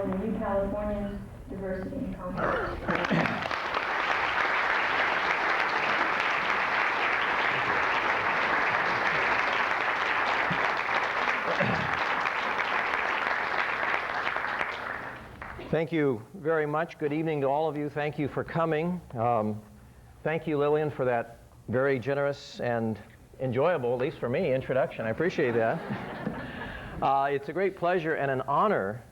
calling the New Californians Diversity and Conflict. Thank you very much. Good evening to all of you. Thank you for coming. Thank you, Lillian, for that very generous and enjoyable, at least for me, introduction. I appreciate that. It's a great pleasure and an honor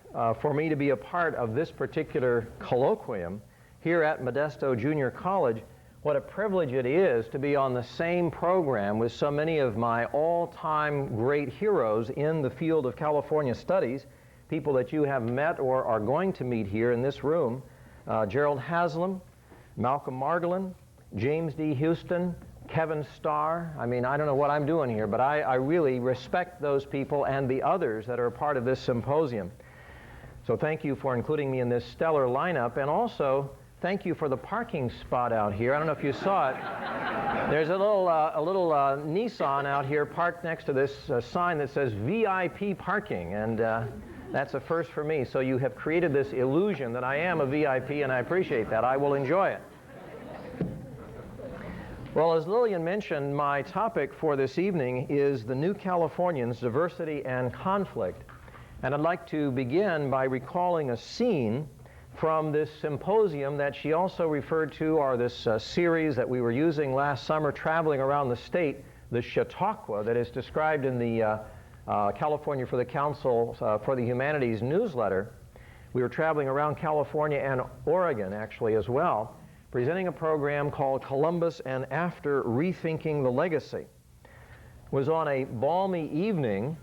for me to be a part of this particular colloquium here at Modesto Junior College. What a privilege it is to be on the same program with so many of my all-time great heroes in the field of California studies, people that you have met or are going to meet here in this room. Gerald Haslam, Malcolm Margolin, James D. Houston, Kevin Starr. I mean, I don't know what I'm doing here, but I really respect those people and the others that are a part of this symposium. So thank you for including me in this stellar lineup, and also thank you for the parking spot out here. I don't know if you saw it. There's a little Nissan out here parked next to this sign that says VIP parking, and that's a first for me. So you have created this illusion that I am a VIP, and I appreciate that. I will enjoy it. Well, as Lillian mentioned, my topic for this evening is the New Californians, Diversity and Conflict. And I'd like to begin by recalling a scene from this symposium that she also referred to, or this series that we were using last summer traveling around the state, the Chautauqua, that is described in the California for the Council for the Humanities newsletter. We were traveling around California and Oregon, actually, as well, presenting a program called Columbus and After Rethinking the Legacy. It was on a balmy evening,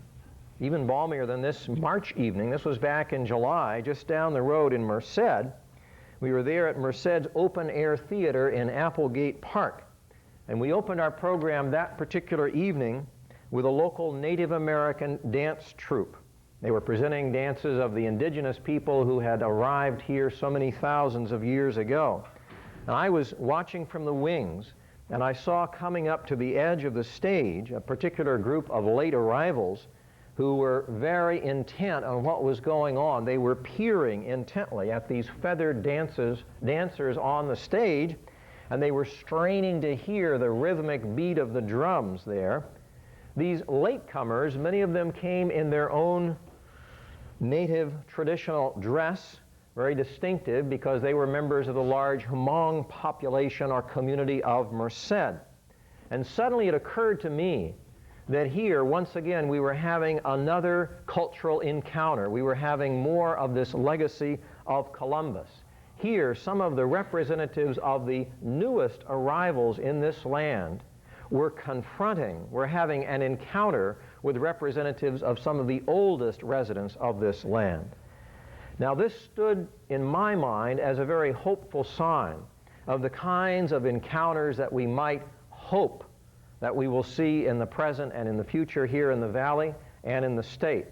even balmier than this March evening. This was back in July, just down the road in Merced. We were there at Merced's Open Air Theater in Applegate Park. And we opened our program that particular evening with a local Native American dance troupe. They were presenting dances of the indigenous people who had arrived here so many thousands of years ago. And I was watching from the wings, and I saw coming up to the edge of the stage a particular group of late arrivals who were very intent on what was going on. They were peering intently at these feathered dancers on the stage, and they were straining to hear the rhythmic beat of the drums there. These latecomers, many of them came in their own native traditional dress, very distinctive because they were members of the large Hmong population or community of Merced. And suddenly it occurred to me that here, once again, we were having another cultural encounter. We were having more of this legacy of Columbus. Here, some of the representatives of the newest arrivals in this land were having an encounter with representatives of some of the oldest residents of this land. Now, this stood, in my mind, as a very hopeful sign of the kinds of encounters that we might hope that we will see in the present and in the future here in the Valley and in the state.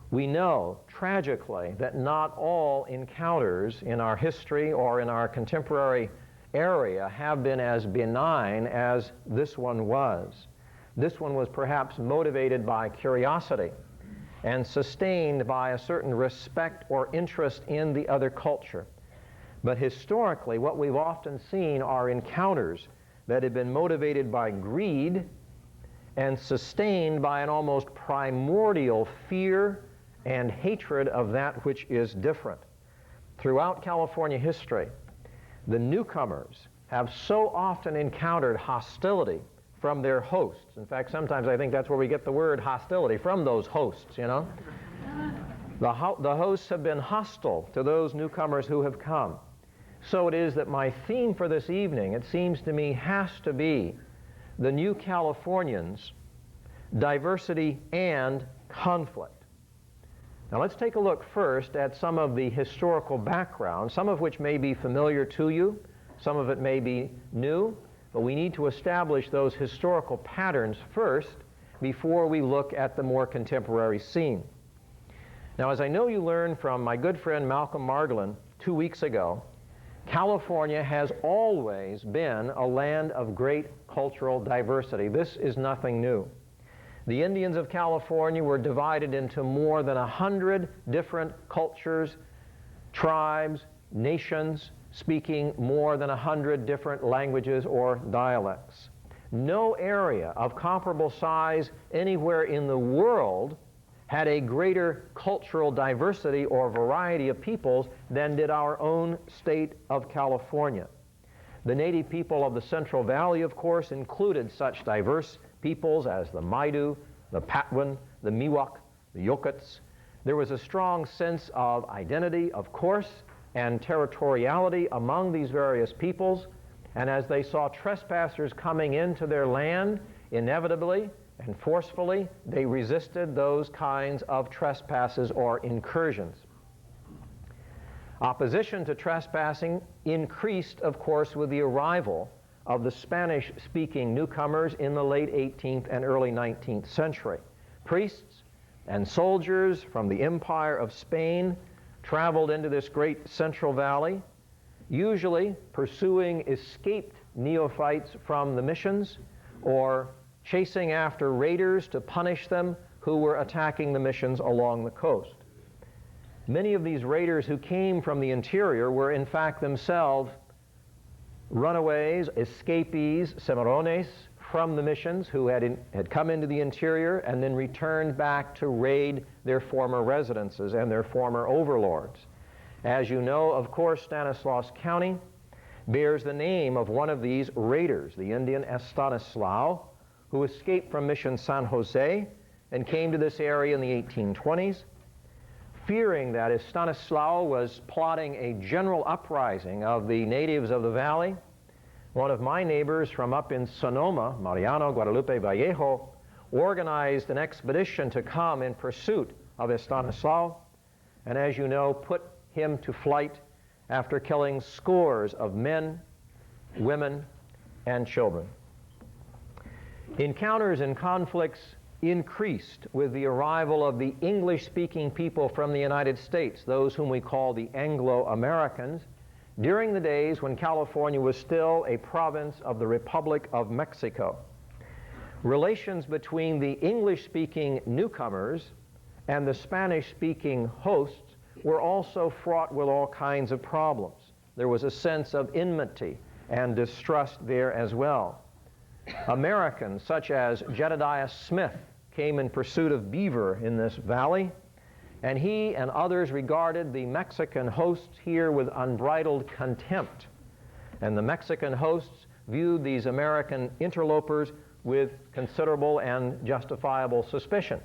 We know, tragically, that not all encounters in our history or in our contemporary area have been as benign as this one was. This one was perhaps motivated by curiosity and sustained by a certain respect or interest in the other culture. But historically, what we've often seen are encounters that have been motivated by greed and sustained by an almost primordial fear and hatred of that which is different. Throughout California history, the newcomers have so often encountered hostility from their hosts. In fact, sometimes I think that's where we get the word hostility, from those hosts, you know. The hosts have been hostile to those newcomers who have come. So it is that my theme for this evening, it seems to me, has to be the New Californians, Diversity and Conflict. Now let's take a look first at some of the historical background, some of which may be familiar to you, some of it may be new, but we need to establish those historical patterns first before we look at the more contemporary scene. Now, as I know you learned from my good friend Malcolm Margolin 2 weeks ago, California has always been a land of great cultural diversity. This is nothing new. The Indians of California were divided into more than 100 different cultures, tribes, nations, speaking more than 100 different languages or dialects. No area of comparable size anywhere in the world had a greater cultural diversity or variety of peoples than did our own state of California. The native people of the Central Valley, of course, included such diverse peoples as the Maidu, the Patwin, the Miwok, the Yokuts. There was a strong sense of identity, of course, and territoriality among these various peoples, and as they saw trespassers coming into their land, inevitably and forcefully, they resisted those kinds of trespasses or incursions. Opposition to trespassing increased, of course, with the arrival of the Spanish-speaking newcomers in the late 18th and early 19th century. Priests and soldiers from the Empire of Spain traveled into this great Central Valley, usually pursuing escaped neophytes from the missions or chasing after raiders to punish them who were attacking the missions along the coast. Many of these raiders who came from the interior were in fact themselves runaways, escapees, cimarrones from the missions who had come into the interior and then returned back to raid their former residences and their former overlords. As you know, of course, Stanislaus County bears the name of one of these raiders, the Indian Estanislao, who escaped from Mission San Jose and came to this area in the 1820s. Fearing that Estanislao was plotting a general uprising of the natives of the valley, one of my neighbors from up in Sonoma, Mariano Guadalupe Vallejo, organized an expedition to come in pursuit of Estanislao, and as you know, put him to flight after killing scores of men, women, and children. Encounters and conflicts increased with the arrival of the English-speaking people from the United States, those whom we call the Anglo-Americans, during the days when California was still a province of the Republic of Mexico. Relations between the English-speaking newcomers and the Spanish-speaking hosts were also fraught with all kinds of problems. There was a sense of enmity and distrust there as well. Americans such as Jedediah Smith came in pursuit of beaver in this valley, and he and others regarded the Mexican hosts here with unbridled contempt. And the Mexican hosts viewed these American interlopers with considerable and justifiable suspicion.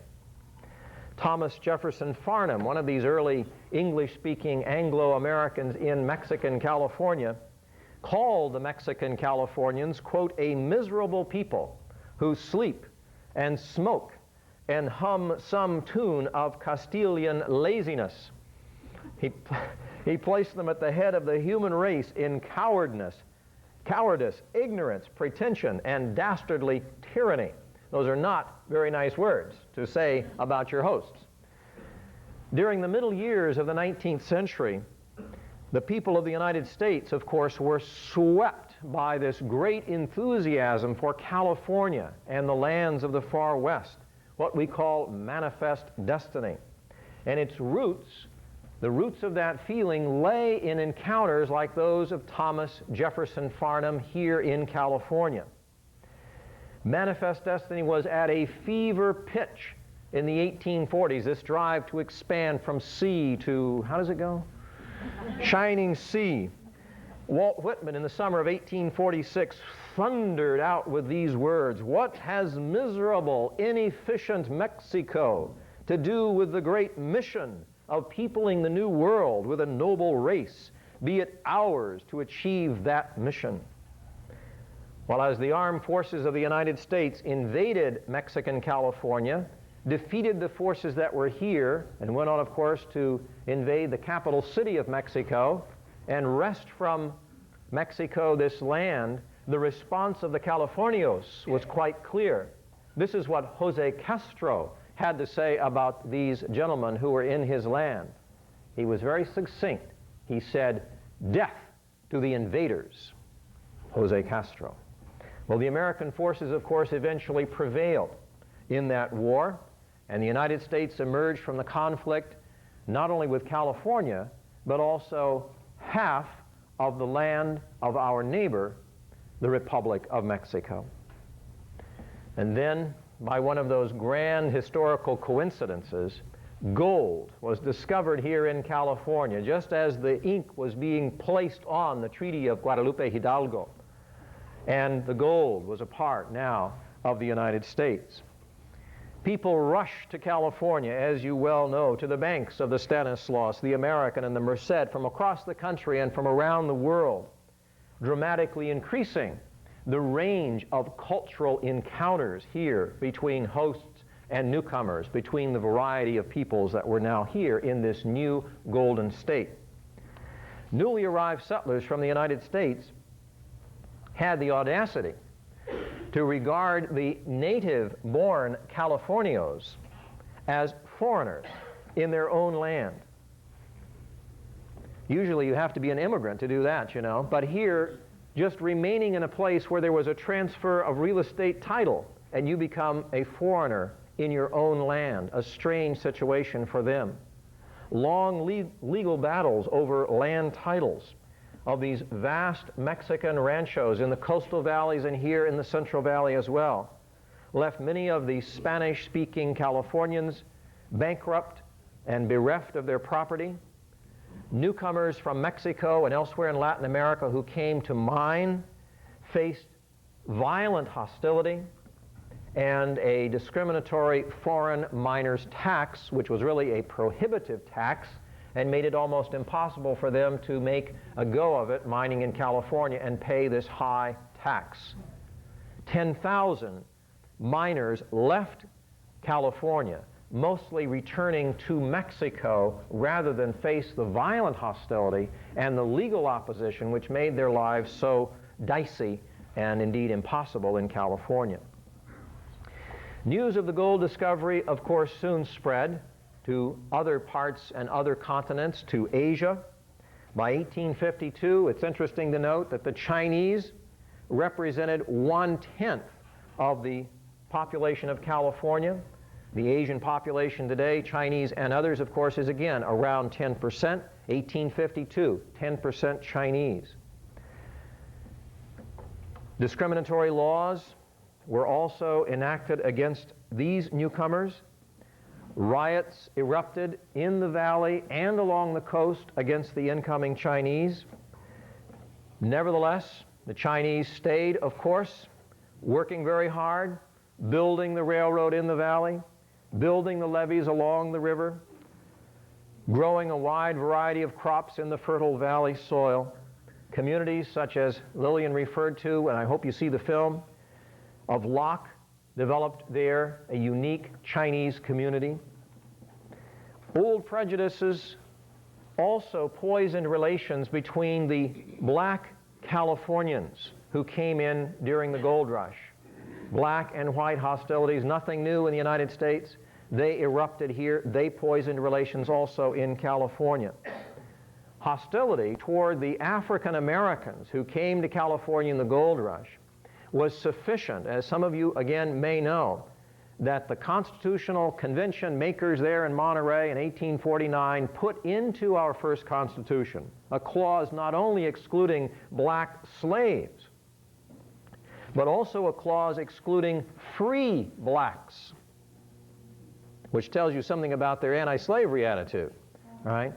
Thomas Jefferson Farnham, one of these early English-speaking Anglo-Americans in Mexican California, called the Mexican Californians, quote, a miserable people who sleep and smoke and hum some tune of Castilian laziness. He placed them at the head of the human race in cowardice, ignorance, pretension, and dastardly tyranny. Those are not very nice words to say about your hosts. During the middle years of the 19th century, the people of the United States, of course, were swept by this great enthusiasm for California and the lands of the far west, what we call manifest destiny. And its roots, the roots of that feeling, lay in encounters like those of Thomas Jefferson Farnham here in California. Manifest destiny was at a fever pitch in the 1840s, this drive to expand from sea to, how does it go? Shining sea. Walt Whitman in the summer of 1846 thundered out with these words, "What has miserable, inefficient Mexico to do with the great mission of peopling the New World with a noble race? Be it ours to achieve that mission." Well, as the armed forces of the United States invaded Mexican California, defeated the forces that were here, and went on, of course, to invade the capital city of Mexico and wrest from Mexico this land, the response of the Californios was quite clear. This is what Jose Castro had to say about these gentlemen who were in his land. He was very succinct. He said, "Death to the invaders," Jose Castro. Well, the American forces, of course, eventually prevailed. in that war, and the United States emerged from the conflict not only with California, but also half of the land of our neighbor, the Republic of Mexico. And then, by one of those grand historical coincidences, gold was discovered here in California, just as the ink was being placed on the Treaty of Guadalupe Hidalgo. And the gold was a part now of the United States. People rushed to California, as you well know, to the banks of the Stanislaus, the American, and the Merced from across the country and from around the world, dramatically increasing the range of cultural encounters here between hosts and newcomers, between the variety of peoples that were now here in this new Golden State. Newly arrived settlers from the United States had the audacity to regard the native-born Californios as foreigners in their own land. Usually you have to be an immigrant to do that, you know, but here, just remaining in a place where there was a transfer of real estate title and you become a foreigner in your own land, a strange situation for them. Long legal battles over land titles of these vast Mexican ranchos in the coastal valleys and here in the Central Valley as well left many of the Spanish-speaking Californians bankrupt and bereft of their property. Newcomers from Mexico and elsewhere in Latin America who came to mine faced violent hostility and a discriminatory foreign miners tax, which was really a prohibitive tax and made it almost impossible for them to make a go of it mining in California and pay this high tax. 10,000 miners left California, mostly returning to Mexico rather than face the violent hostility and the legal opposition which made their lives so dicey and indeed impossible in California. News of the gold discovery, of course, soon spread to other parts and other continents, to Asia. By 1852, it's interesting to note that the Chinese represented 1/10 of the population of California. The Asian population today, Chinese and others, of course, is again around 10%. 1852, 10% Chinese. Discriminatory laws were also enacted against these newcomers. Riots erupted in the valley and along the coast against the incoming Chinese. Nevertheless, the Chinese stayed, of course, working very hard, building the railroad in the valley, building the levees along the river, growing a wide variety of crops in the fertile valley soil. Communities such as Lillian referred to, and I hope you see the film, of Locke developed there, a unique Chinese community. Old prejudices also poisoned relations between the black Californians who came in during the gold rush. Black and white hostilities, nothing new in the United States. They erupted here. They poisoned relations also in California. Hostility toward the African Americans who came to California in the gold rush was sufficient, as some of you again may know, that the Constitutional Convention makers there in Monterey in 1849 put into our first Constitution a clause not only excluding black slaves, but also a clause excluding free blacks, which tells you something about their anti-slavery attitude, right?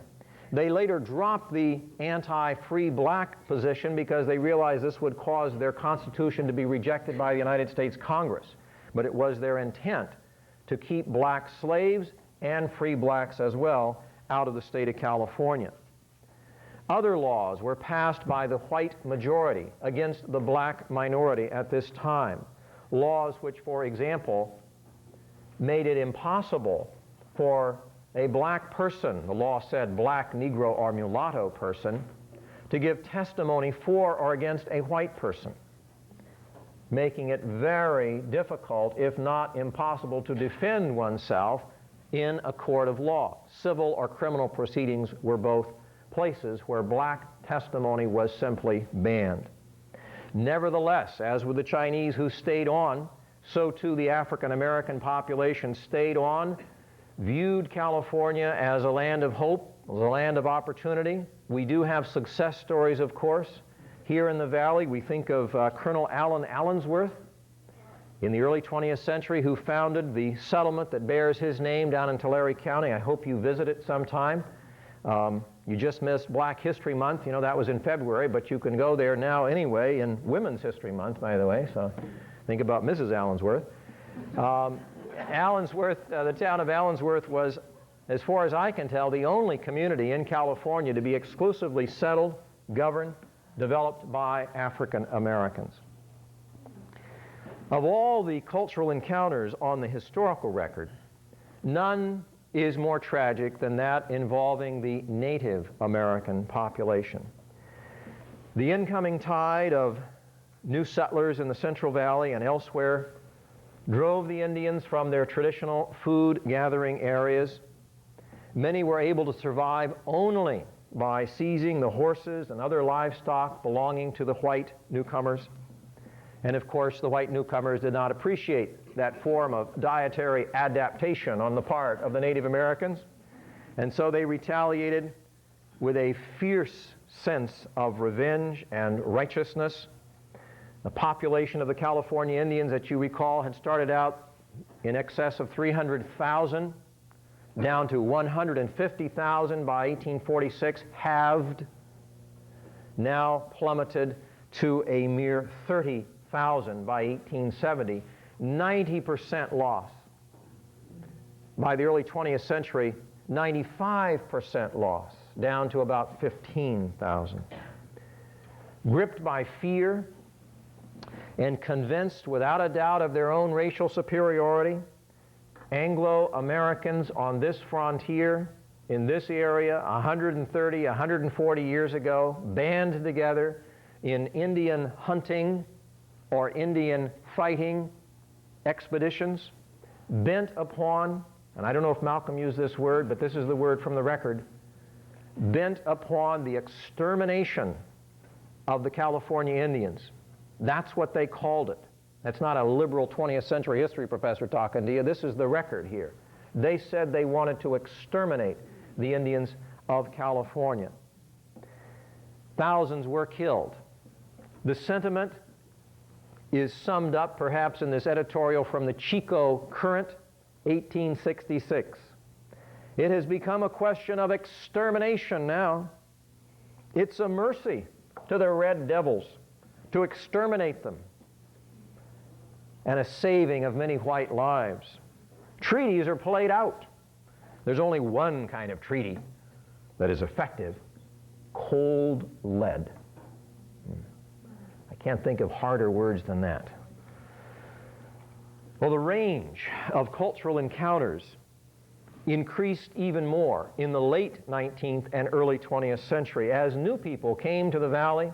They later dropped the anti-free black position because they realized this would cause their Constitution to be rejected by the United States Congress. But it was their intent to keep black slaves and free blacks as well out of the state of California. Other laws were passed by the white majority against the black minority at this time. Laws which, for example, made it impossible for a black person, the law said black, Negro, or mulatto person, to give testimony for or against a white person, making it very difficult, if not impossible, to defend oneself in a court of law. Civil or criminal proceedings were both places where black testimony was simply banned. Nevertheless, as with the Chinese who stayed on so too the African American population stayed on, viewed California as a land of hope, as a land of opportunity. We do have success stories, of course. Here in the valley, we think of Colonel Allen Allensworth in the early 20th century, who founded the settlement that bears his name down in Tulare County. I hope you visit it sometime. You just missed Black History Month. You know, that was in February, but you can go there now anyway in Women's History Month, by the way, so think about Mrs. Allensworth. Allensworth, the town of Allensworth was, as far as I can tell, the only community in California to be exclusively settled, governed, developed by African Americans. Of all the cultural encounters on the historical record, none is more tragic than that involving the Native American population. The incoming tide of new settlers in the Central Valley and elsewhere drove the Indians from their traditional food gathering areas. Many were able to survive only by seizing the horses and other livestock belonging to the white newcomers. And of course, the white newcomers did not appreciate that form of dietary adaptation on the part of the Native Americans. And so they retaliated with a fierce sense of revenge and righteousness. The population of the California Indians, that you recall, had started out in excess of 300,000, down to 150,000 by 1846, halved, now plummeted to a mere 30,000 by 1870, 90% loss. By the early 20th century, 95% loss, down to about 15,000. Gripped by fear and convinced without a doubt of their own racial superiority, Anglo-Americans on this frontier, in this area, 130, 140 years ago, band together in Indian hunting or Indian fighting expeditions, bent upon, and I don't know if Malcolm used this word, but this is the word from the record, bent upon the extermination of the California Indians. That's what they called it. That's not a liberal 20th century history professor talking to you. This is the record here. They said they wanted to exterminate the Indians of California. Thousands were killed. The sentiment is summed up perhaps in this editorial from the Chico Current, 1866. It has become a question of extermination now. It's a mercy to the red devils to exterminate them, and a saving of many white lives. Treaties are played out. There's only one kind of treaty that is effective: cold lead. I can't think of harder words than that. Well, the range of cultural encounters increased even more in the late 19th and early 20th century as new people came to the valley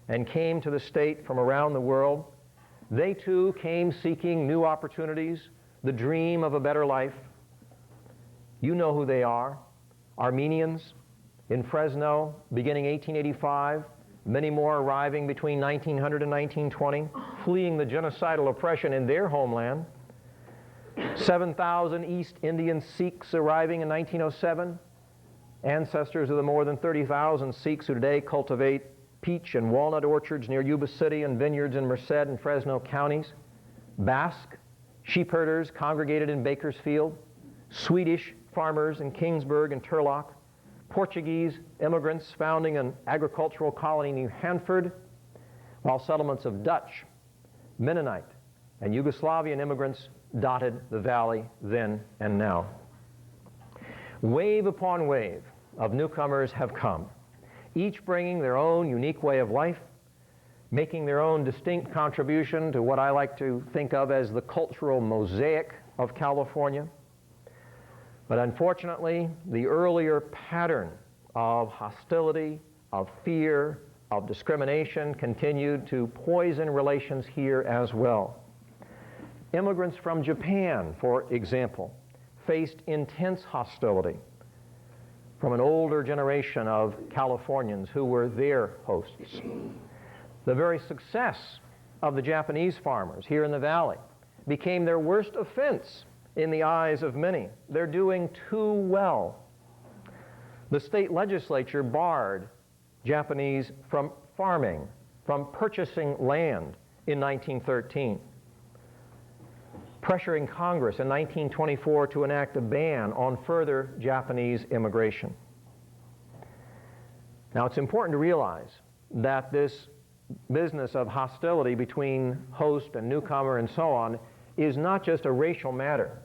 and came to the state from around the world. They too came seeking new opportunities, the dream of a better life. You know who they are. Armenians in Fresno, beginning 1885, many more arriving between 1900 and 1920, fleeing the genocidal oppression in their homeland. 7,000 East Indian Sikhs arriving in 1907, ancestors of the more than 30,000 Sikhs who today cultivate peach and walnut orchards near Yuba City and vineyards in Merced and Fresno counties. Basque sheep herders congregated in Bakersfield. Swedish farmers in Kingsburg and Turlock. Portuguese immigrants founding an agricultural colony in New Hanford, while settlements of Dutch, Mennonite, and Yugoslavian immigrants dotted the valley then and now. Wave upon wave of newcomers have come, each bringing their own unique way of life, making their own distinct contribution to what I like to think of as the cultural mosaic of California. But unfortunately, the earlier pattern of hostility, of fear, of discrimination continued to poison relations here as well. Immigrants from Japan, for example, faced intense hostility from an older generation of Californians who were their hosts. The very success of the Japanese farmers here in the valley became their worst offense in the eyes of many. They're doing too well. The state legislature barred Japanese from farming, from purchasing land in 1913, pressuring Congress in 1924 to enact a ban on further Japanese immigration. Now, it's important to realize that this business of hostility between host and newcomer and so on is not just a racial matter.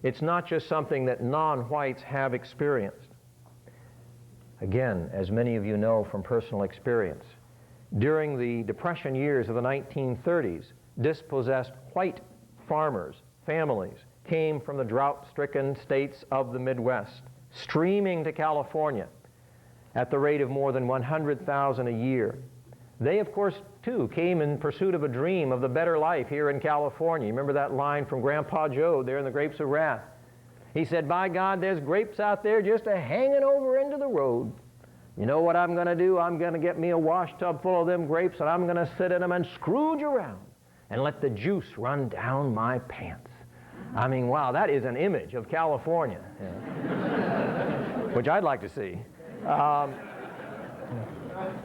It's not just something that non-whites have experienced. Again, as many of you know from personal experience, during the Depression years of the 1930s, dispossessed white farmers, families, came from the drought-stricken states of the Midwest, streaming to California at the rate of more than 100,000 a year. They, of course, too, came in pursuit of a dream of the better life here in California. Remember that line from Grandpa Joe there in The Grapes of Wrath? He said, "By God, there's grapes out there just a-hanging over into the road. You know what I'm going to do? I'm going to get me a wash tub full of them grapes, and I'm going to sit in them and scrooge around and let the juice run down my pants." I mean, wow, that is an image of California, which I'd like to see.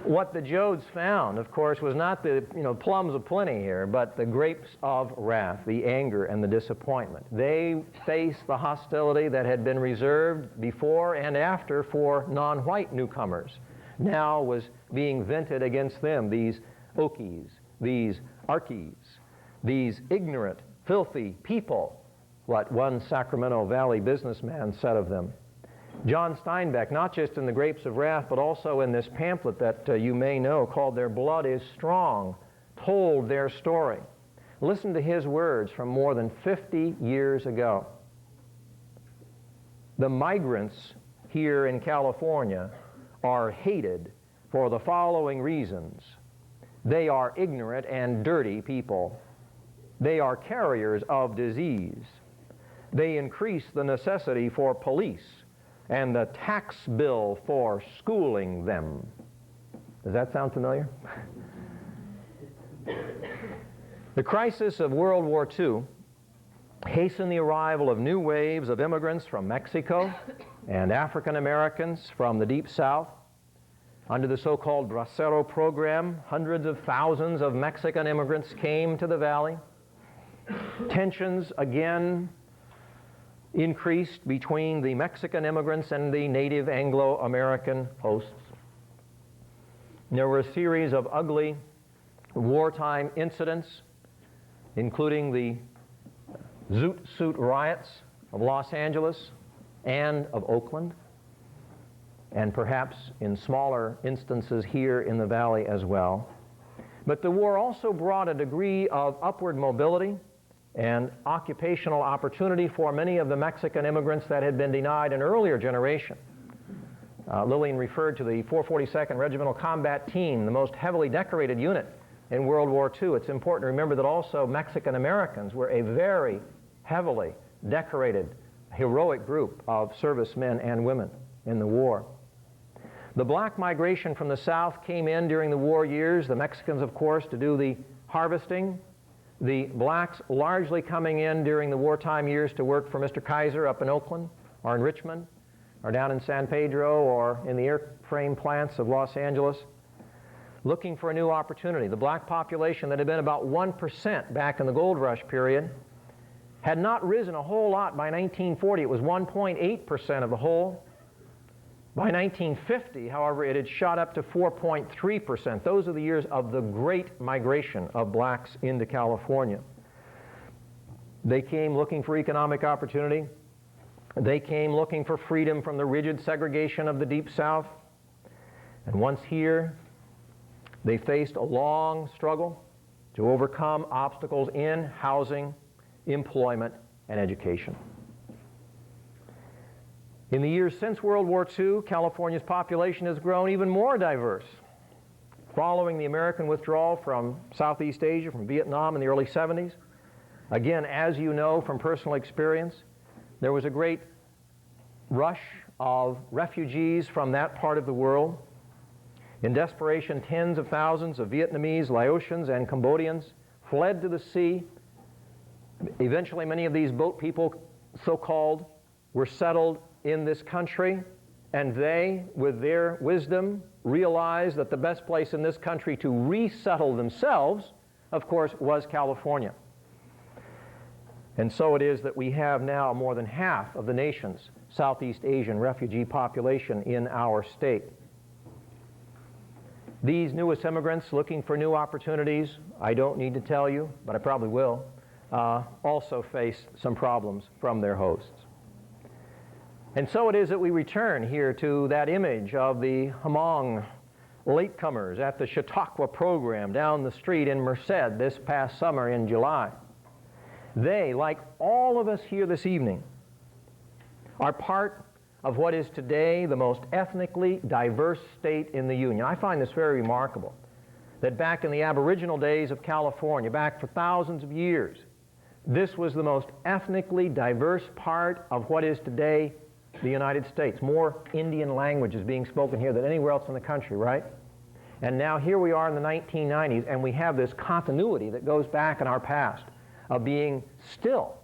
What the Jodes found, of course, was not the plums of plenty here, but the grapes of wrath, the anger and the disappointment. They faced the hostility that had been reserved before and after for non-white newcomers. Now was being vented against them, these Okies, these Arkies, these ignorant, filthy people, what one Sacramento Valley businessman said of them. John Steinbeck, not just in The Grapes of Wrath, but also in this pamphlet that you may know called Their Blood is Strong, told their story. Listen to his words from more than 50 years ago. "The migrants here in California are hated for the following reasons. They are ignorant and dirty people. They are carriers of disease. They increase the necessity for police and the tax bill for schooling them." Does that sound familiar? The crisis of World War II hastened the arrival of new waves of immigrants from Mexico and African Americans from the Deep South. Under the so-called Bracero program, hundreds of thousands of Mexican immigrants came to the valley. Tensions again increased between the Mexican immigrants and the native Anglo-American hosts. There were a series of ugly wartime incidents, including the Zoot Suit riots of Los Angeles and of Oakland, and perhaps in smaller instances here in the valley as well. But the war also brought a degree of upward mobility and occupational opportunity for many of the Mexican immigrants that had been denied an earlier generation. Lillian referred to the 442nd Regimental Combat Team, the most heavily decorated unit in World War II. It's important to remember that also Mexican Americans were a very heavily decorated, heroic group of servicemen and women in the war. The black migration from the South came in during the war years, the Mexicans, of course, to do the harvesting. The blacks largely coming in during the wartime years to work for Mr. Heizer up in Oakland or in Richmond or down in San Pedro or in the airframe plants of Los Angeles, looking for a new opportunity. The black population that had been about 1% back in the gold rush period had not risen a whole lot by 1940. It was 1.8% of the whole. By 1950, however, it had shot up to 4.3%. Those are the years of the great migration of blacks into California. They came looking for economic opportunity. They came looking for freedom from the rigid segregation of the Deep South. And once here, they faced a long struggle to overcome obstacles in housing, employment, and education. In the years since World War II, California's population has grown even more diverse. Following the American withdrawal from Southeast Asia, from Vietnam in the early 70s, again, as you know from personal experience, there was a great rush of refugees from that part of the world. In desperation, tens of thousands of Vietnamese, Laotians, and Cambodians fled to the sea Eventually, many of these boat people, so-called, were settled in this country, and they, with their wisdom, realized that the best place in this country to resettle themselves, of course, was California. And so it is that we have now more than half of the nation's Southeast Asian refugee population in our state. These newest immigrants looking for new opportunities, I don't need to tell you, but I probably will, also face some problems from their hosts. And so it is that we return here to that image of the Hmong latecomers at the Chautauqua program down the street in Merced this past summer in July. They, like all of us here this evening, are part of what is today the most ethnically diverse state in the Union. I find this very remarkable, that back in the Aboriginal days of California, back for thousands of years, this was the most ethnically diverse part of what is today the United States. More Indian languages being spoken here than anywhere else in the country, right? And now here we are in the 1990s, and we have this continuity that goes back in our past of being still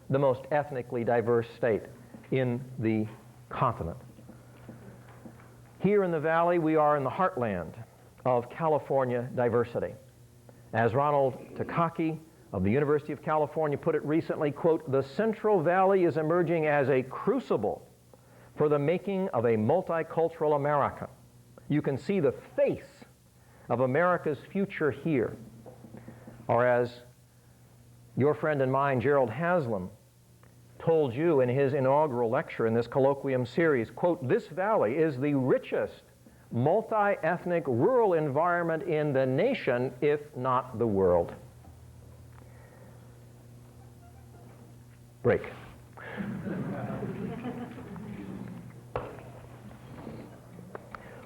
the most ethnically diverse state in the continent. Here in the Valley, we are in the heartland of California diversity. As Ronald Takaki of the University of California put it recently, quote, "The Central Valley is emerging as a crucible for the making of a multicultural America. You can see the face of America's future here." Or as your friend and mine, Gerald Haslam, told you in his inaugural lecture in this colloquium series, quote, "This valley is the richest multi-ethnic rural environment in the nation, if not the world." Break.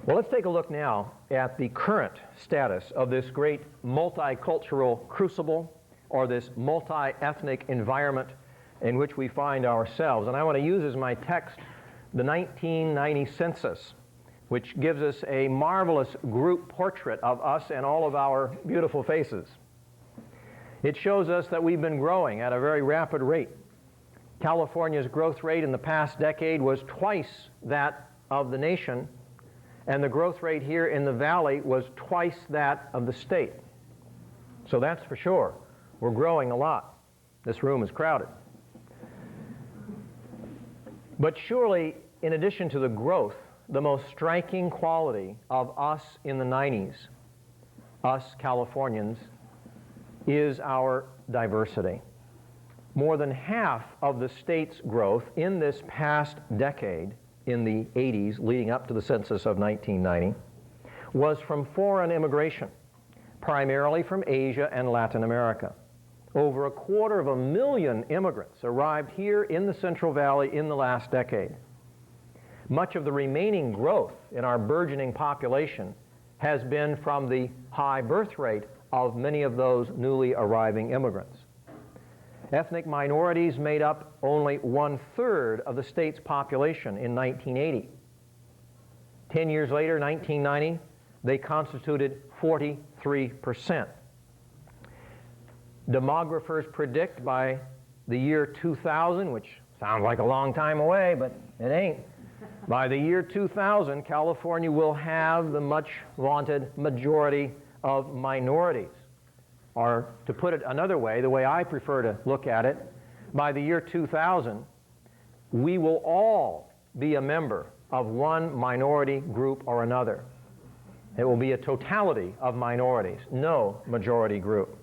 Well, let's take a look now at the current status of this great multicultural crucible, or this multi-ethnic environment in which we find ourselves. And I want to use as my text the 1990 census, which gives us a marvelous group portrait of us and all of our beautiful faces. It shows us that we've been growing at a very rapid rate. California's growth rate in the past decade was twice that of the nation, and the growth rate here in the Valley was twice that of the state. So that's for sure. We're growing a lot. This room is crowded. But surely, in addition to the growth, the most striking quality of us in the 90s, us Californians, is our diversity. More than half of the state's growth in this past decade, in the 80s, leading up to the census of 1990, was from foreign immigration, primarily from Asia and Latin America. Over 250,000 immigrants arrived here in the Central Valley in the last decade. Much of the remaining growth in our burgeoning population has been from the high birth rate of many of those newly arriving immigrants. Ethnic minorities made up only 1/3 of the state's population in 1980. 10 years later, 1990, they constituted 43%. Demographers predict by the year 2000, which sounds like a long time away, but it ain't. By the year 2000, California will have the much vaunted majority of minorities. Or to put it another way, the way I prefer to look at it, by the year 2000, we will all be a member of one minority group or another. It will be a totality of minorities, no majority group.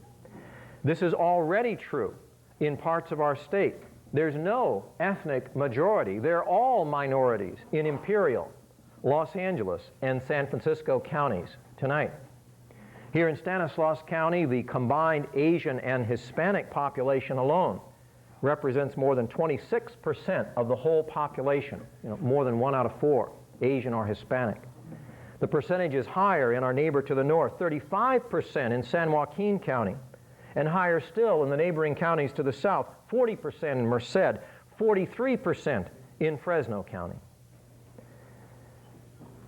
This is already true in parts of our state. There's no ethnic majority. They're all minorities in Imperial, Los Angeles, and San Francisco counties tonight. Here in Stanislaus County, the combined Asian and Hispanic population alone represents more than 26% of the whole population, more than 1 out of 4, Asian or Hispanic. The percentage is higher in our neighbor to the north, 35% in San Joaquin County, and higher still in the neighboring counties to the south, 40% in Merced, 43% in Fresno County.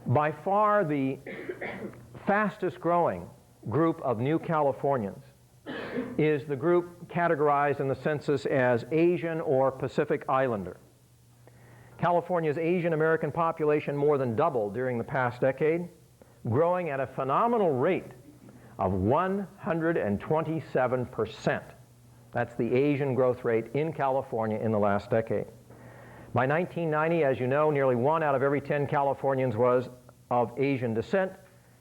By far the fastest growing group of new Californians is the group categorized in the census as Asian or Pacific Islander. California's Asian American population more than doubled during the past decade, growing at a phenomenal rate of 127%. That's the Asian growth rate in California in the last decade. By 1990, as you know, nearly 1 out of every 10 Californians was of Asian descent,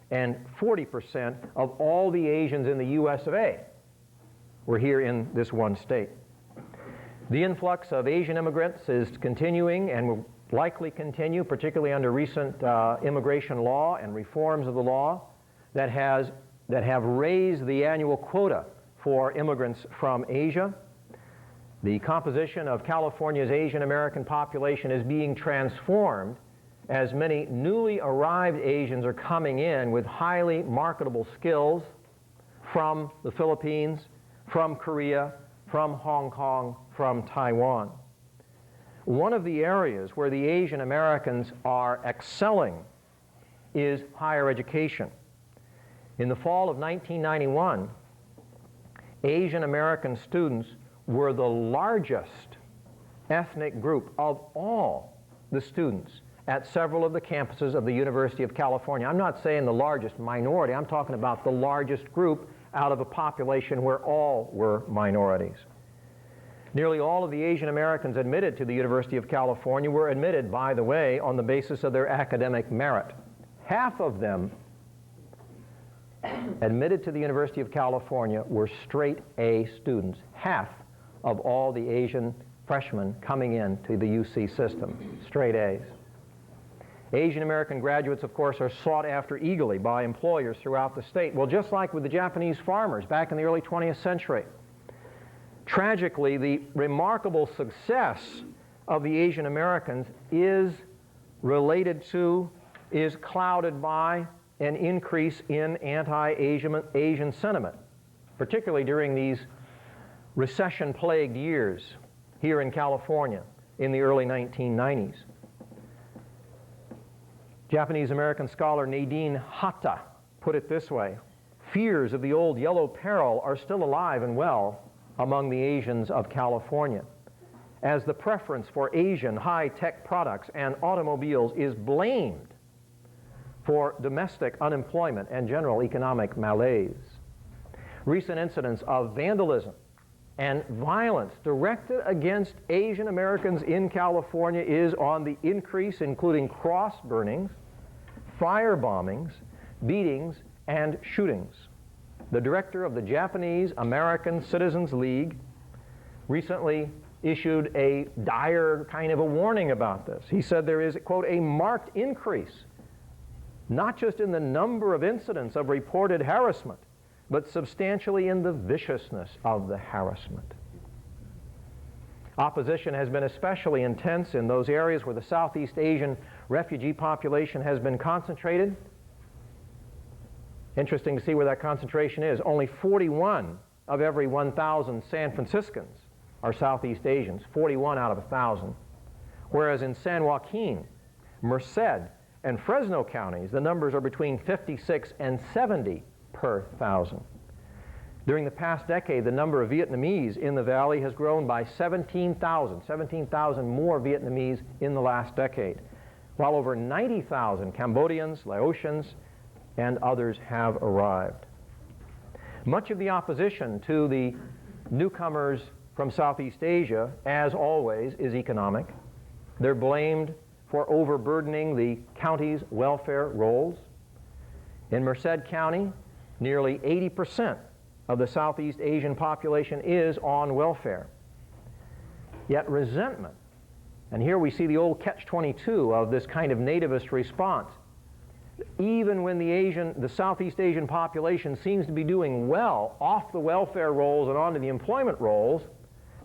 and 40% of all the Asians in the US of A were here in this one state. The influx of Asian immigrants is continuing and will likely continue, particularly under recent immigration law and reforms of the law that have raised the annual quota for immigrants from Asia. The composition of California's Asian American population is being transformed as many newly arrived Asians are coming in with highly marketable skills from the Philippines, from Korea, from Hong Kong, from Taiwan. One of the areas where the Asian Americans are excelling is higher education. In the fall of 1991, Asian American students were the largest ethnic group of all the students at several of the campuses of the University of California. I'm not saying the largest minority, I'm talking about the largest group out of a population where all were minorities. Nearly all of the Asian Americans admitted to the University of California were admitted, by the way, on the basis of their academic merit. Half of them admitted to the University of California were straight A students. Half of all the Asian freshmen coming into the UC system, straight A's. Asian American graduates, of course, are sought after eagerly by employers throughout the state. Well, just like with the Japanese farmers back in the early 20th century. Tragically, the remarkable success of the Asian Americans is clouded by an increase in anti-Asian sentiment, particularly during these recession-plagued years here in California in the early 1990s. Japanese-American scholar Nadine Hatta put it this way: fears of the old yellow peril are still alive and well among the Asians of California, as the preference for Asian high-tech products and automobiles is blamed for domestic unemployment and general economic malaise. Recent incidents of vandalism and violence directed against Asian Americans in California is on the increase, including cross burnings, fire bombings, beatings, and shootings. The director of the Japanese American Citizens League recently issued a dire kind of a warning about this. He said there is, quote, a marked increase, not just in the number of incidents of reported harassment, but substantially in the viciousness of the harassment. Opposition has been especially intense in those areas where the Southeast Asian refugee population has been concentrated. Interesting to see where that concentration is. Only 41 of every 1,000 San Franciscans are Southeast Asians, 41 out of 1,000. Whereas in San Joaquin, Merced, and Fresno counties, the numbers are between 56 and 70 per 1,000. During the past decade, the number of Vietnamese in the valley has grown by 17,000 more Vietnamese in the last decade, while over 90,000 Cambodians, Laotians, and others have arrived. Much of the opposition to the newcomers from Southeast Asia, as always, is economic. They're blamed for overburdening the county's welfare rolls. In Merced County, nearly 80% of the Southeast Asian population is on welfare. Yet resentment, and here we see the old catch-22 of this kind of nativist response. Even when the Southeast Asian population seems to be doing well off the welfare rolls and onto the employment rolls,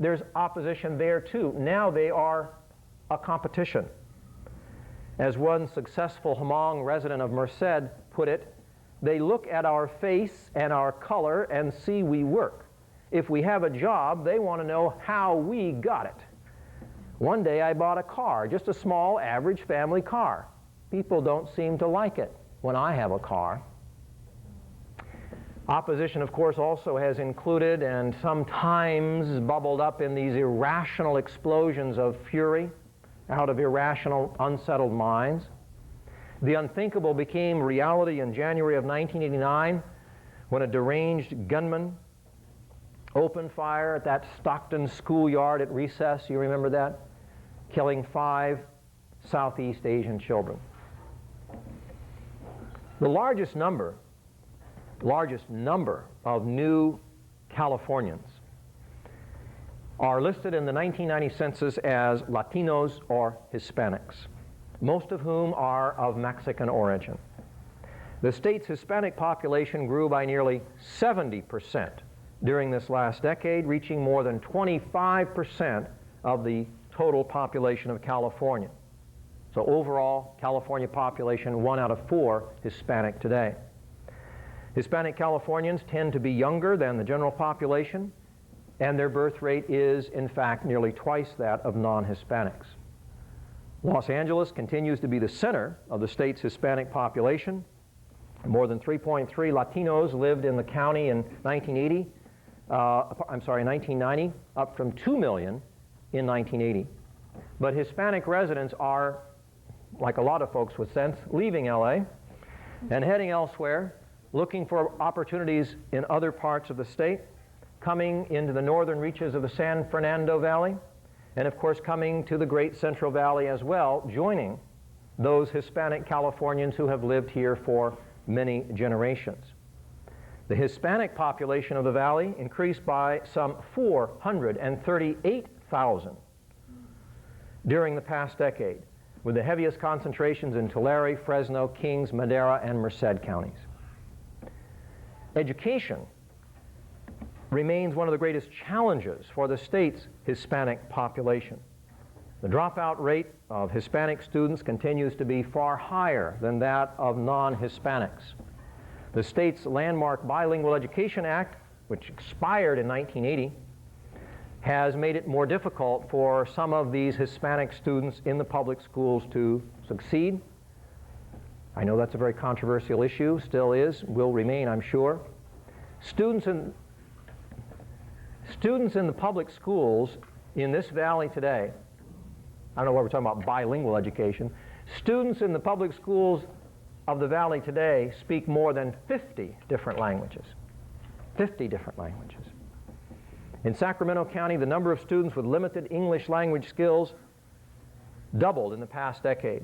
there's opposition there too. Now they are a competition. As one successful Hmong resident of Merced put it, they look at our face and our color and see we work. If we have a job, they want to know how we got it. One day I bought a car, just a small, average family car. People don't seem to like it when I have a car. Opposition, of course, also has included and sometimes bubbled up in these irrational explosions of fury out of irrational, unsettled minds. The unthinkable became reality in January of 1989 when a deranged gunman opened fire at that Stockton schoolyard at recess. You remember that? Killing 5 Southeast Asian children. The largest number of new Californians are listed in the 1990 census as Latinos or Hispanics, most of whom are of Mexican origin. The state's Hispanic population grew by nearly 70% during this last decade, reaching more than 25% of the total population of California. So overall, California population, 1 out of 4 Hispanic today. Hispanic Californians tend to be younger than the general population, and their birth rate is, in fact, nearly twice that of non-Hispanics. Los Angeles continues to be the center of the state's Hispanic population. More than 3.3 Latinos lived in the county in 1990, up from 2 million in 1980. But Hispanic residents are, like a lot of folks with sense, leaving LA and heading elsewhere, looking for opportunities in other parts of the state, coming into the northern reaches of the San Fernando Valley, and of course coming to the great Central Valley as well, joining those Hispanic Californians who have lived here for many generations. The Hispanic population of the valley increased by some 438,000 during the past decade, with the heaviest concentrations in Tulare, Fresno, Kings, Madera, and Merced counties. Education remains one of the greatest challenges for the state's Hispanic population. The dropout rate of Hispanic students continues to be far higher than that of non-Hispanics. The state's landmark Bilingual Education Act, which expired in 1980, has made it more difficult for some of these Hispanic students in the public schools to succeed. I know that's a very controversial issue, still is, will remain, I'm sure. Students in the public schools in this valley today, I don't know why we're talking about bilingual education, students in the public schools of the valley today speak more than 50 different languages. 50 different languages. In Sacramento County, the number of students with limited English language skills doubled in the past decade.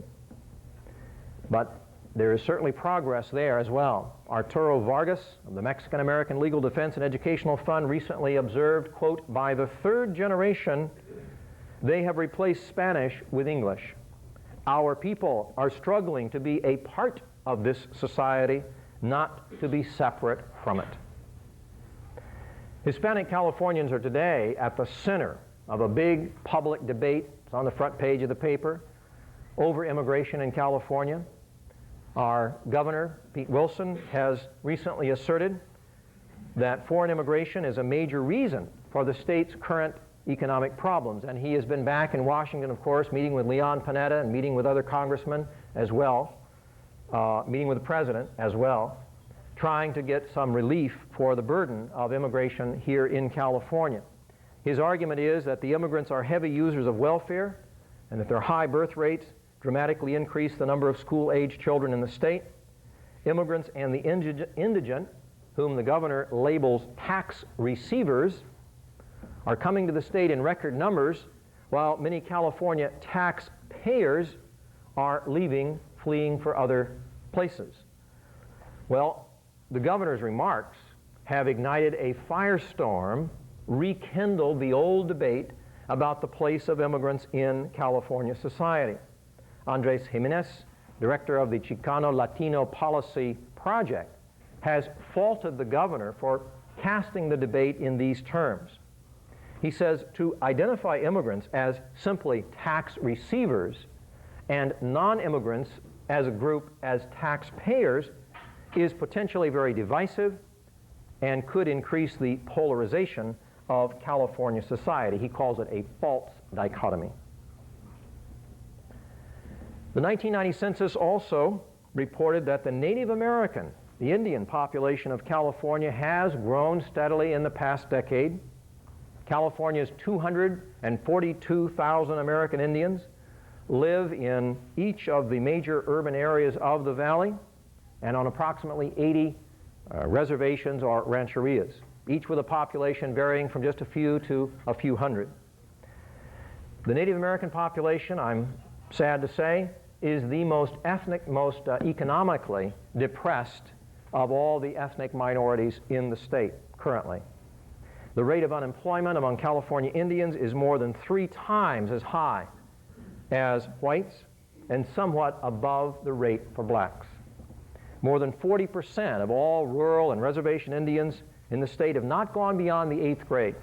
But there is certainly progress there as well. Arturo Vargas of the Mexican-American Legal Defense and Educational Fund recently observed, quote, "By the 3rd generation, they have replaced Spanish with English. Our people are struggling to be a part of this society, not to be separate from it." Hispanic Californians are today at the center of a big public debate, it's on the front page of the paper, over immigration in California. Our governor, Pete Wilson, has recently asserted that foreign immigration is a major reason for the state's current economic problems. And he has been back in Washington, of course, meeting with Leon Panetta and meeting with other congressmen as well, meeting with the president as well, trying to get some relief for the burden of immigration here in California. His argument is that the immigrants are heavy users of welfare and that their high birth rates dramatically increase the number of school-age children in the state. Immigrants and the indigent, whom the governor labels tax receivers, are coming to the state in record numbers, while many California taxpayers are leaving, fleeing for other places. Well, the governor's remarks have ignited a firestorm, rekindled the old debate about the place of immigrants in California society. Andres Jimenez, director of the Chicano Latino Policy Project, has faulted the governor for casting the debate in these terms. He says to identify immigrants as simply tax receivers and non-immigrants as a group as taxpayers is potentially very divisive and could increase the polarization of California society. He calls it a false dichotomy. The 1990 census also reported that the Native American The Indian population of California has grown steadily in the past decade. California's 242,000 American Indians live in each of the major urban areas of the valley and on approximately 80 reservations or rancherias, each with a population varying from just a few to a few hundred. The Native American population, I'm sad to say, is the most ethnic, most economically depressed of all the ethnic minorities in the state currently. The rate of unemployment among California Indians is more than 3 times as high as whites and somewhat above the rate for blacks. More than 40% of all rural and reservation Indians in the state have not gone beyond the 8th grade.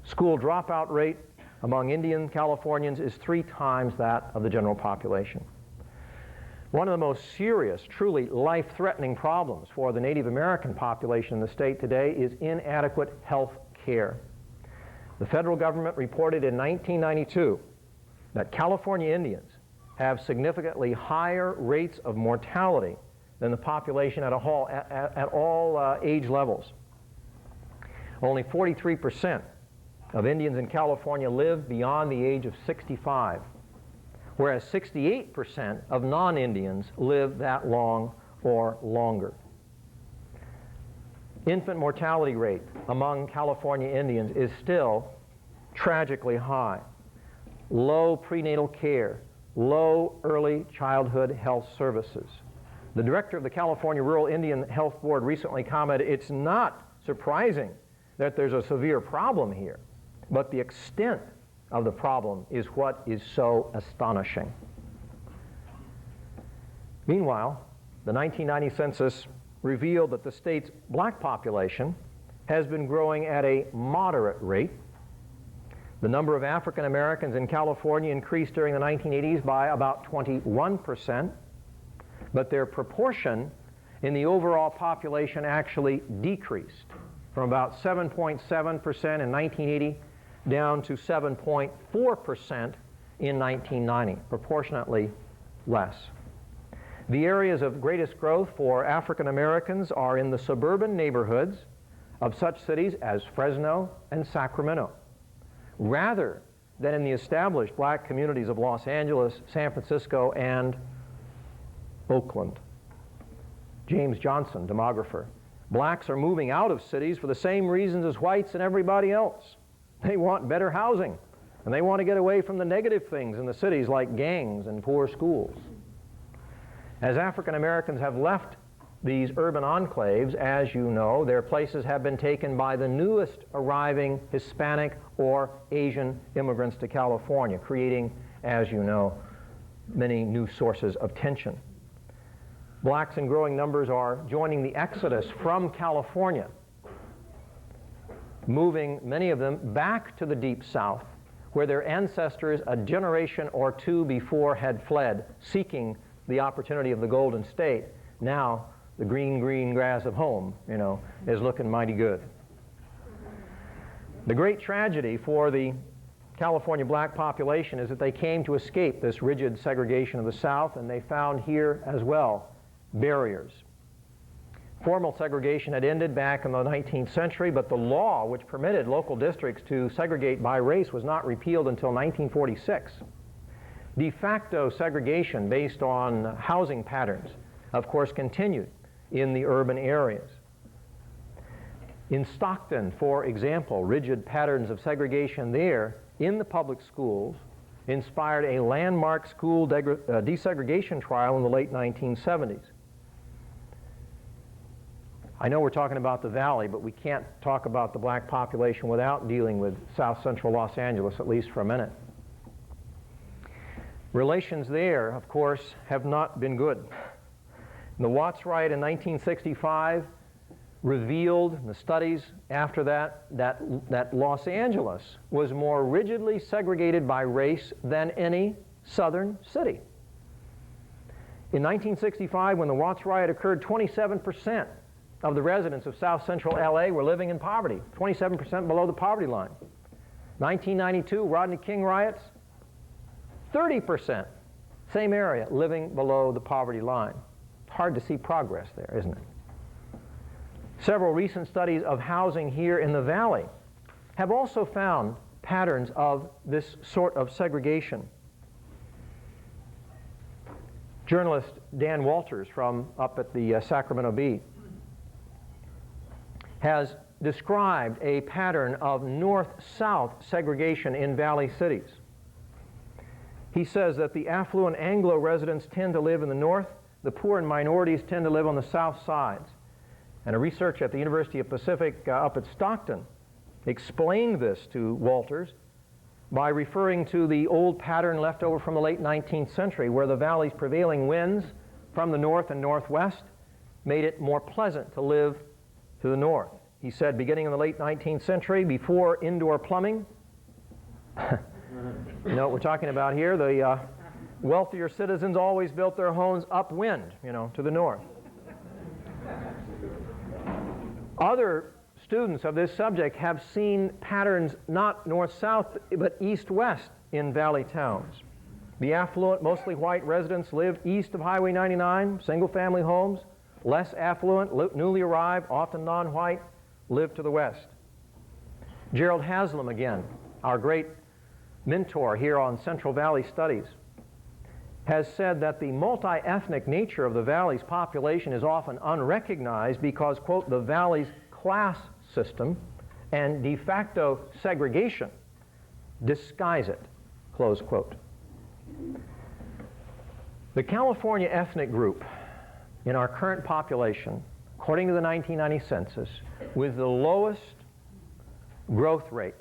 School dropout rate among Indian Californians is 3 times that of the general population. One of the most serious, truly life-threatening problems for the Native American population in the state today is inadequate health care. The federal government reported in 1992 that California Indians have significantly higher rates of mortality than the population at all age levels. Only 43% of Indians in California live beyond the age of 65. Whereas 68% of non-Indians live that long or longer. Infant mortality rate among California Indians is still tragically high. Low prenatal care, low early childhood health services. The director of the California Rural Indian Health Board recently commented, "It's not surprising that there's a severe problem here, but the extent of the problem is what is so astonishing." Meanwhile, the 1990 census revealed that the state's black population has been growing at a moderate rate. The number of African Americans in California increased during the 1980s by about 21%, but their proportion in the overall population actually decreased from about 7.7% in 1980 down to 7.4% in 1990, proportionately less. The areas of greatest growth for African Americans are in the suburban neighborhoods of such cities as Fresno and Sacramento, rather than in the established black communities of Los Angeles, San Francisco, and Oakland. James Johnson, demographer. Blacks are moving out of cities for the same reasons as whites and everybody else. They want better housing, and they want to get away from the negative things in the cities like gangs and poor schools. As African Americans have left these urban enclaves, as you know, their places have been taken by the newest arriving Hispanic or Asian immigrants to California, creating, as you know, many new sources of tension. Blacks in growing numbers are joining the exodus from California, moving many of them back to the Deep South, where their ancestors a generation or two before had fled, seeking the opportunity of the Golden State. Now, the green, green grass of home, is looking mighty good. The great tragedy for the California black population is that they came to escape this rigid segregation of the South, and they found here as well barriers. Formal segregation had ended back in the 19th century, but the law which permitted local districts to segregate by race was not repealed until 1946. De facto segregation based on housing patterns, of course, continued in the urban areas. In Stockton, for example, rigid patterns of segregation there in the public schools inspired a landmark school desegregation trial in the late 1970s. I know we're talking about the Valley, but we can't talk about the black population without dealing with South Central Los Angeles, at least for a minute. Relations there, of course, have not been good. The Watts riot in 1965 revealed, the studies after that Los Angeles was more rigidly segregated by race than any southern city. In 1965, when the Watts riot occurred, 27% of the residents of South Central LA were living in poverty, 27% below the poverty line. 1992, Rodney King riots, 30%, same area, living below the poverty line. hard to see progress there, isn't it? Several recent studies of housing here in the valley have also found patterns of this sort of segregation. Journalist Dan Walters from up at the Sacramento Bee has described a pattern of north-south segregation in valley cities. He says that the affluent Anglo residents tend to live in the north, the poor and minorities tend to live on the south sides. And a researcher at the University of Pacific up at Stockton explained this to Walters by referring to the old pattern left over from the late 19th century, where the valley's prevailing winds from the north and northwest made it more pleasant to live to the north. He said, beginning in the late 19th century, before indoor plumbing, you know what we're talking about here, the wealthier citizens always built their homes upwind, to the north. Other students of this subject have seen patterns not north-south, but east-west in valley towns. The affluent, mostly white residents lived east of Highway 99, single-family homes. Less affluent, newly arrived, often non-white, lived to the west. Gerald Haslam, again, our great mentor here on Central Valley Studies, has said that the multi-ethnic nature of the valley's population is often unrecognized because, quote, the valley's class system and de facto segregation disguise it, close quote. The California ethnic group in our current population, according to the 1990 census, with the lowest growth rate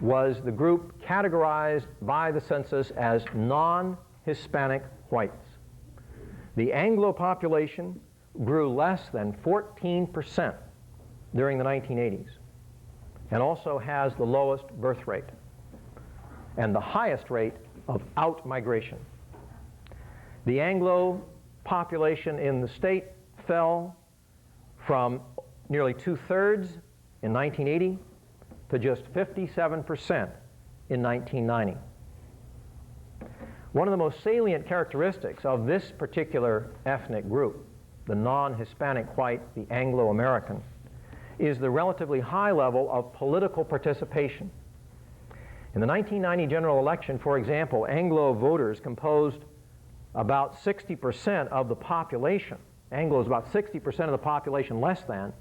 was the group categorized by the census as non-Hispanic whites. The Anglo population grew less than 14% during the 1980s and also has the lowest birth rate and the highest rate of out-migration. The Anglo population in the state fell from nearly 2/3 in 1980 to just 57% in 1990. One of the most salient characteristics of this particular ethnic group, the non-Hispanic white, the Anglo-American, is the relatively high level of political participation. In the 1990 general election, for example, Anglo voters composed about 60% of the population. Anglo is about 60% of the population less than,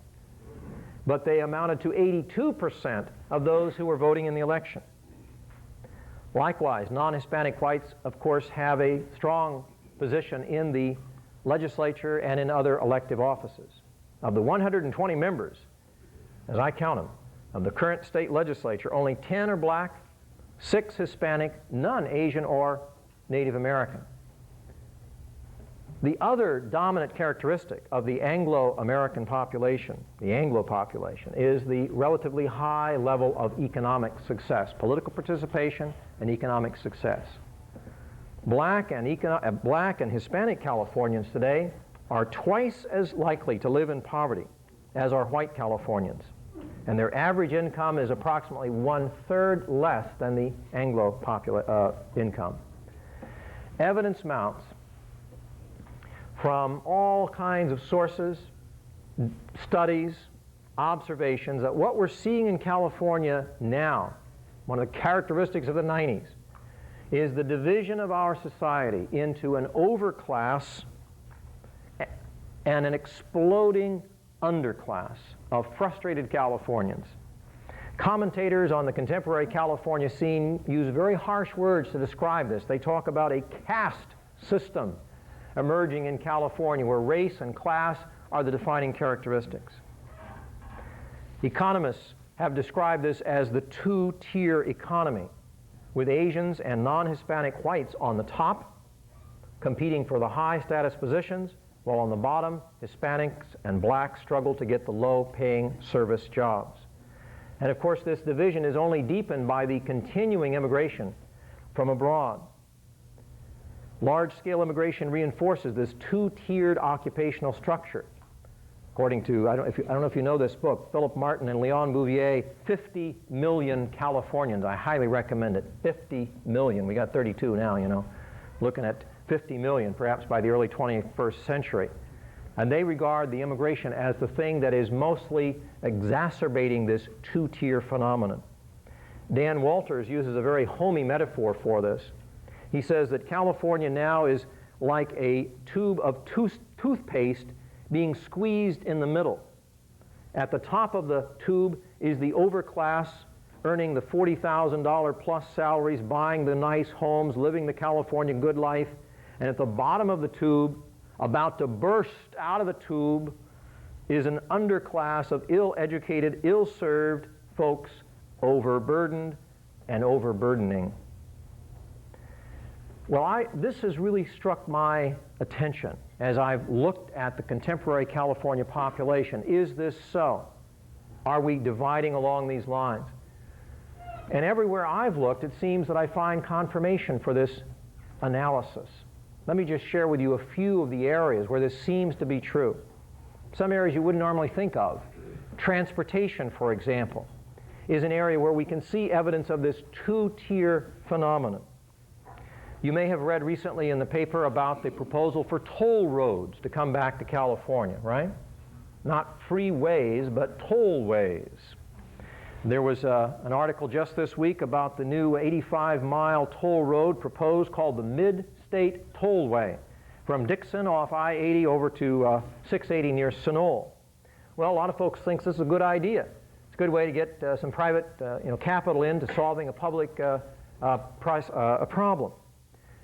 but they amounted to 82% of those who were voting in the election. Likewise, non-Hispanic whites, of course, have a strong position in the legislature and in other elective offices. Of the 120 members, as I count them, of the current state legislature, only 10 are black, 6 Hispanic, none Asian or Native American. The other dominant characteristic of the Anglo-American population, the Anglo population, is the relatively high level of economic success, political participation and economic success. Black and Hispanic Californians today are twice as likely to live in poverty as are white Californians, and their average income is approximately 1/3 less than the Anglo income. Evidence mounts from all kinds of sources, studies, observations, that what we're seeing in California now, one of the characteristics of the 90s, is the division of our society into an overclass and an exploding underclass of frustrated Californians. Commentators on the contemporary California scene use very harsh words to describe this. They talk about a caste system emerging in California where race and class are the defining characteristics. Economists have described this as the two-tier economy, with Asians and non-Hispanic whites on the top, competing for the high-status positions, while on the bottom, Hispanics and blacks struggle to get the low-paying service jobs. And of course, this division is only deepened by the continuing immigration from abroad. Large-scale immigration reinforces this two-tiered occupational structure. According to, I don't know if you know this book, Philip Martin and Leon Bouvier, 50 million Californians. I highly recommend it. 50 million. We got 32 now, looking at 50 million, perhaps by the early 21st century. And they regard the immigration as the thing that is mostly exacerbating this two-tier phenomenon. Dan Walters uses a very homey metaphor for this. He says that California now is like a tube of toothpaste being squeezed in the middle. At the top of the tube is the overclass earning the $40,000 plus salaries, buying the nice homes, living the California good life. And at the bottom of the tube, about to burst out of the tube, is an underclass of ill-educated, ill-served folks, overburdened and overburdening. Well, this has really struck my attention as I've looked at the contemporary California population. Is this so? Are we dividing along these lines? And everywhere I've looked, it seems that I find confirmation for this analysis. Let me just share with you a few of the areas where this seems to be true. Some areas you wouldn't normally think of. Transportation, for example, is an area where we can see evidence of this two-tier phenomenon. You may have read recently in the paper about the proposal for toll roads to come back to California, right? Not freeways, but tollways. There was an article just this week about the new 85-mile toll road proposed called the Mid-State Tollway from Dixon off I-80 over to 680 near Sunol. Well, a lot of folks think this is a good idea. It's a good way to get some private capital into solving a public problem.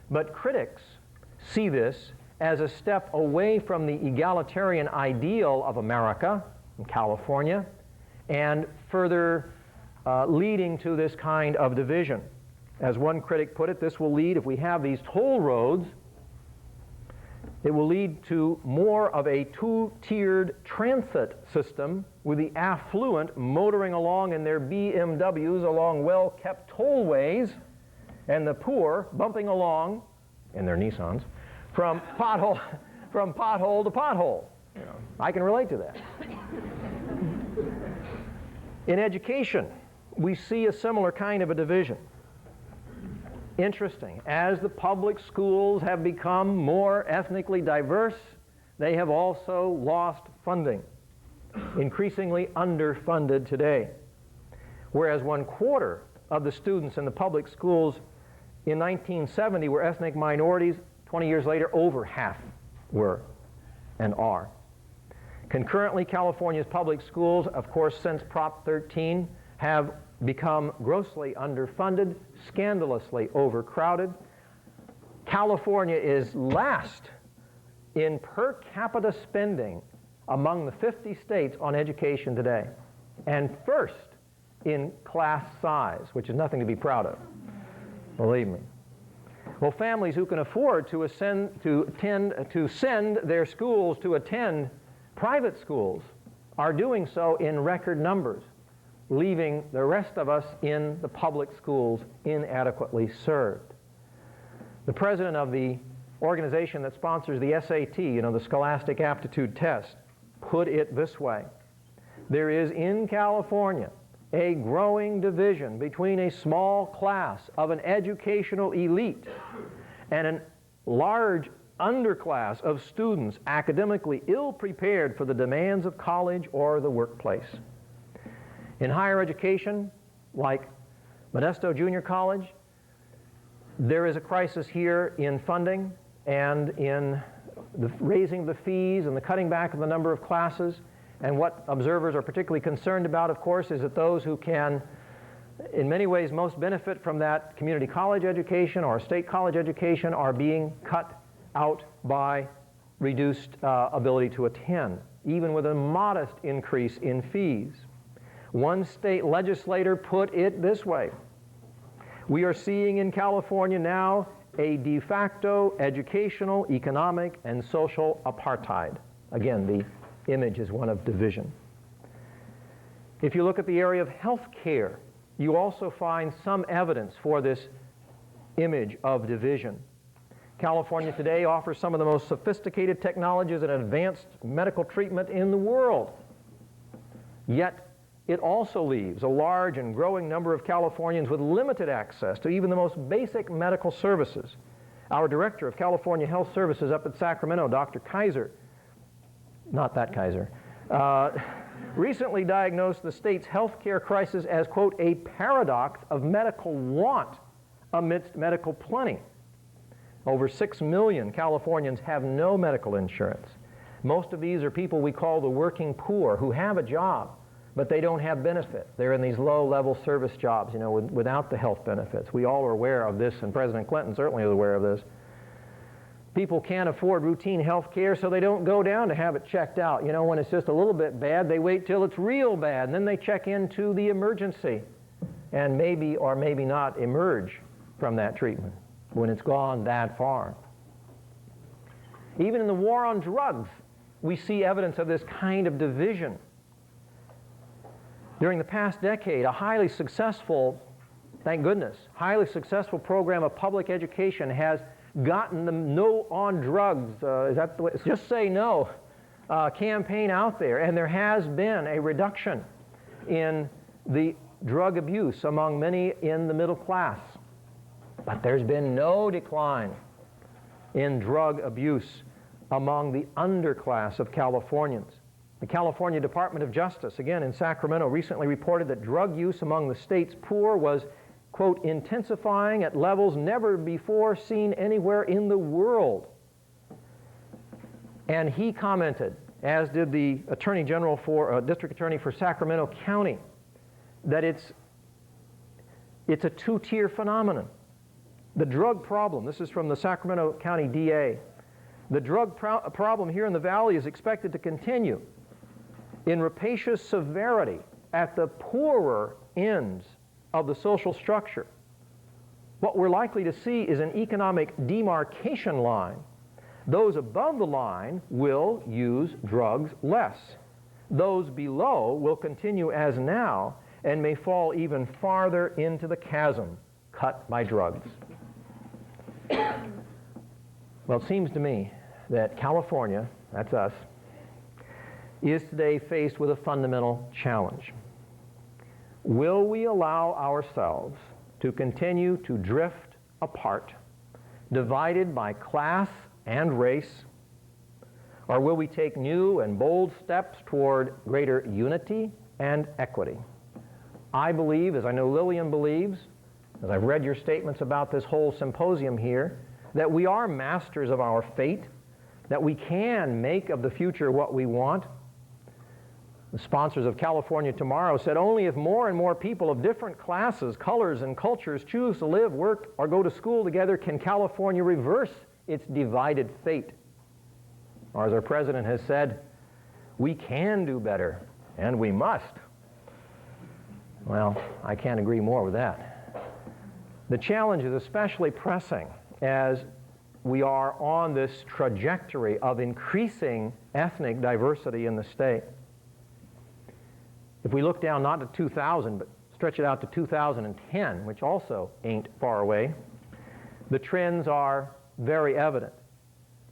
But critics see this as a step away from the egalitarian ideal of America and California, and further leading to this kind of division. As one critic put it, this will lead, if we have these toll roads, it will lead to more of a two-tiered transit system with the affluent motoring along in their BMWs along well-kept tollways, and the poor bumping along in their Nissans from pothole to pothole. I can relate to that. In education, we see a similar kind of a division. Interesting. As the public schools have become more ethnically diverse, they have also lost funding, increasingly underfunded today. Whereas 1/4 of the students in the public schools in 1970 were ethnic minorities, 20 years later, over half were and are. Concurrently, California's public schools, of course, since Prop 13, have become grossly underfunded, scandalously overcrowded. California is last in per capita spending among the 50 states on education today, and first in class size, which is nothing to be proud of, believe me. Well, families who can afford to send their schools to attend private schools are doing so in record numbers, leaving the rest of us in the public schools inadequately served. The president of the organization that sponsors the SAT, the Scholastic Aptitude Test, put it this way: there is in California a growing division between a small class of an educational elite and a large underclass of students academically ill-prepared for the demands of college or the workplace. In higher education, like Modesto Junior College, there is a crisis here in funding and in the raising the fees and the cutting back of the number of classes. And what observers are particularly concerned about, of course, is that those who can, in many ways, most benefit from that community college education or state college education are being cut out by reduced ability to attend, even with a modest increase in fees. One state legislator put it this way: we are seeing in California now a de facto educational, economic, and social apartheid. Again, the image is one of division. If you look at the area of health care, you also find some evidence for this image of division. California today offers some of the most sophisticated technologies and advanced medical treatment in the world. Yet, it also leaves a large and growing number of Californians with limited access to even the most basic medical services, Our director of California Health Services up at Sacramento, Dr. Heizer, not that Kaiser, recently diagnosed the state's health care crisis as, quote, a paradox of medical want amidst medical plenty. Over 6 million Californians have no medical insurance. Most of these are people we call the working poor who have a job, but they don't have benefits. They're in these low-level service jobs, without the health benefits. We all are aware of this, and President Clinton certainly is aware of this. People can't afford routine health care, so they don't go down to have it checked out. When it's just a little bit bad, they wait till it's real bad, and then they check into the emergency and maybe or maybe not emerge from that treatment when it's gone that far. Even in the war on drugs, we see evidence of this kind of division. During the past decade, a highly successful, thank goodness, highly successful program of public education has gotten the No on Drugs, is that the way? Just Say No campaign out there, and there has been a reduction in the drug abuse among many in the middle class. But there's been no decline in drug abuse among the underclass of Californians. The California Department of Justice, again in Sacramento, recently reported that drug use among the state's poor was, quote, intensifying at levels never before seen anywhere in the world. And he commented, as did the Attorney General District Attorney for Sacramento County, that it's a two-tier phenomenon. The drug problem, this is from the Sacramento County DA, the drug problem here in the Valley is expected to continue in rapacious severity at the poorer ends of the social structure. What we're likely to see is an economic demarcation line. Those above the line will use drugs less. Those below will continue as now and may fall even farther into the chasm cut by drugs. Well, it seems to me that California, that's us, is today faced with a fundamental challenge. Will we allow ourselves to continue to drift apart, divided by class and race, or will we take new and bold steps toward greater unity and equity? I believe, as I know Lillian believes, as I've read your statements about this whole symposium here, that we are masters of our fate, that we can make of the future what we want. The sponsors of California Tomorrow said only if more and more people of different classes, colors, and cultures choose to live, work, or go to school together can California reverse its divided fate. Or as our president has said, we can do better, and we must. Well, I can't agree more with that. The challenge is especially pressing as we are on this trajectory of increasing ethnic diversity in the state. If we look down not to 2000, but stretch it out to 2010, which also ain't far away, the trends are very evident.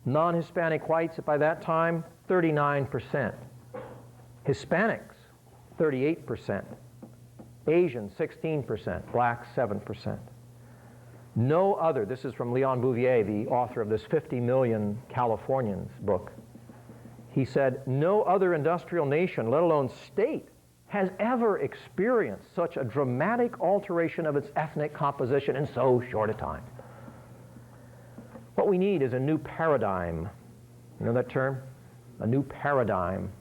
Non-Hispanic whites by that time, 39%. Hispanics, 38%. Asians, 16%. Blacks, 7%. No other, this is from Leon Bouvier, the author of this 50 Million Californians book. He said, no other industrial nation, let alone state, has ever experienced such a dramatic alteration of its ethnic composition in so short a time. What we need is a new paradigm. You know that term? A new paradigm.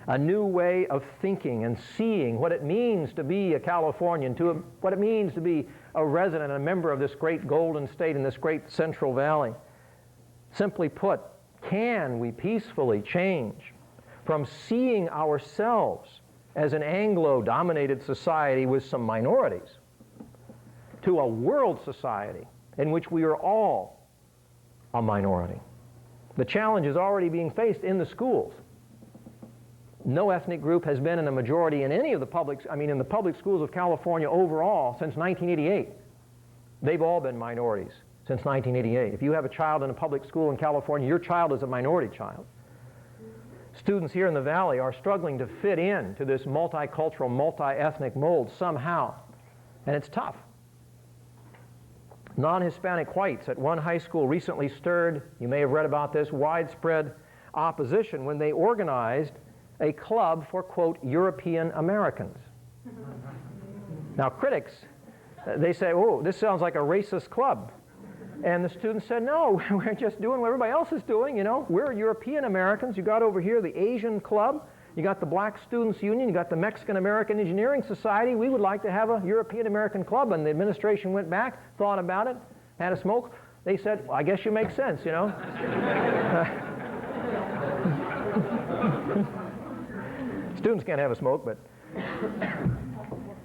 A new way of thinking and seeing what it means to be a Californian, what it means to be a resident and a member of this great golden state in this great Central Valley. Simply put, can we peacefully change from seeing ourselves as an Anglo-dominated society with some minorities to a world society in which we are all a minority? The challenge is already being faced in the schools. No ethnic group has been in a majority in any of the in the public schools of California overall since 1988. They've all been minorities since 1988. If you have a child in a public school in California, your child is a minority child. Students here in the Valley are struggling to fit in to this multicultural, multi-ethnic mold somehow, and it's tough. Non-Hispanic whites at one high school recently stirred, you may have read about this, widespread opposition when they organized a club for, quote, European Americans. Now critics, they say, oh, this sounds like a racist club. And the students said, no, we're just doing what everybody else is doing, you know. We're European Americans. You got over here the Asian Club. You got the Black Students Union. You got the Mexican American Engineering Society. We would like to have a European American club. And the administration went back, thought about it, had a smoke. They said, well, I guess you make sense, you know. Students can't have a smoke, but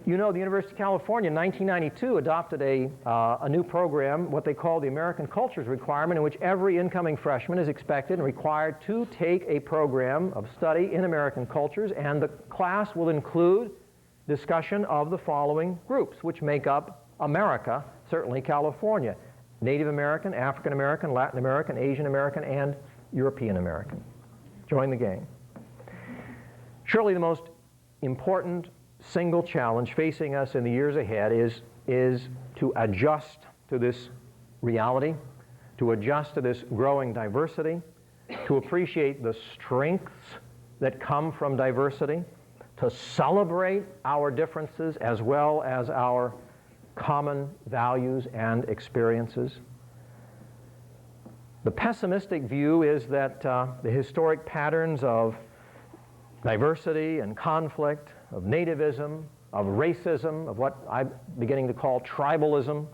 you know, the University of California in 1992 adopted a new program, what they call the American Cultures Requirement, in which every incoming freshman is expected and required to take a program of study in American cultures, and the class will include discussion of the following groups, which make up America, certainly California: Native American, African American, Latin American, Asian American, and European American. Join the gang. Surely the most important single challenge facing us in the years ahead is to adjust to this reality, to adjust to this growing diversity, to appreciate the strengths that come from diversity, to celebrate our differences as well as our common values and experiences. The pessimistic view is that the historic patterns of diversity and conflict, of nativism, of racism, of what I'm beginning to call tribalism,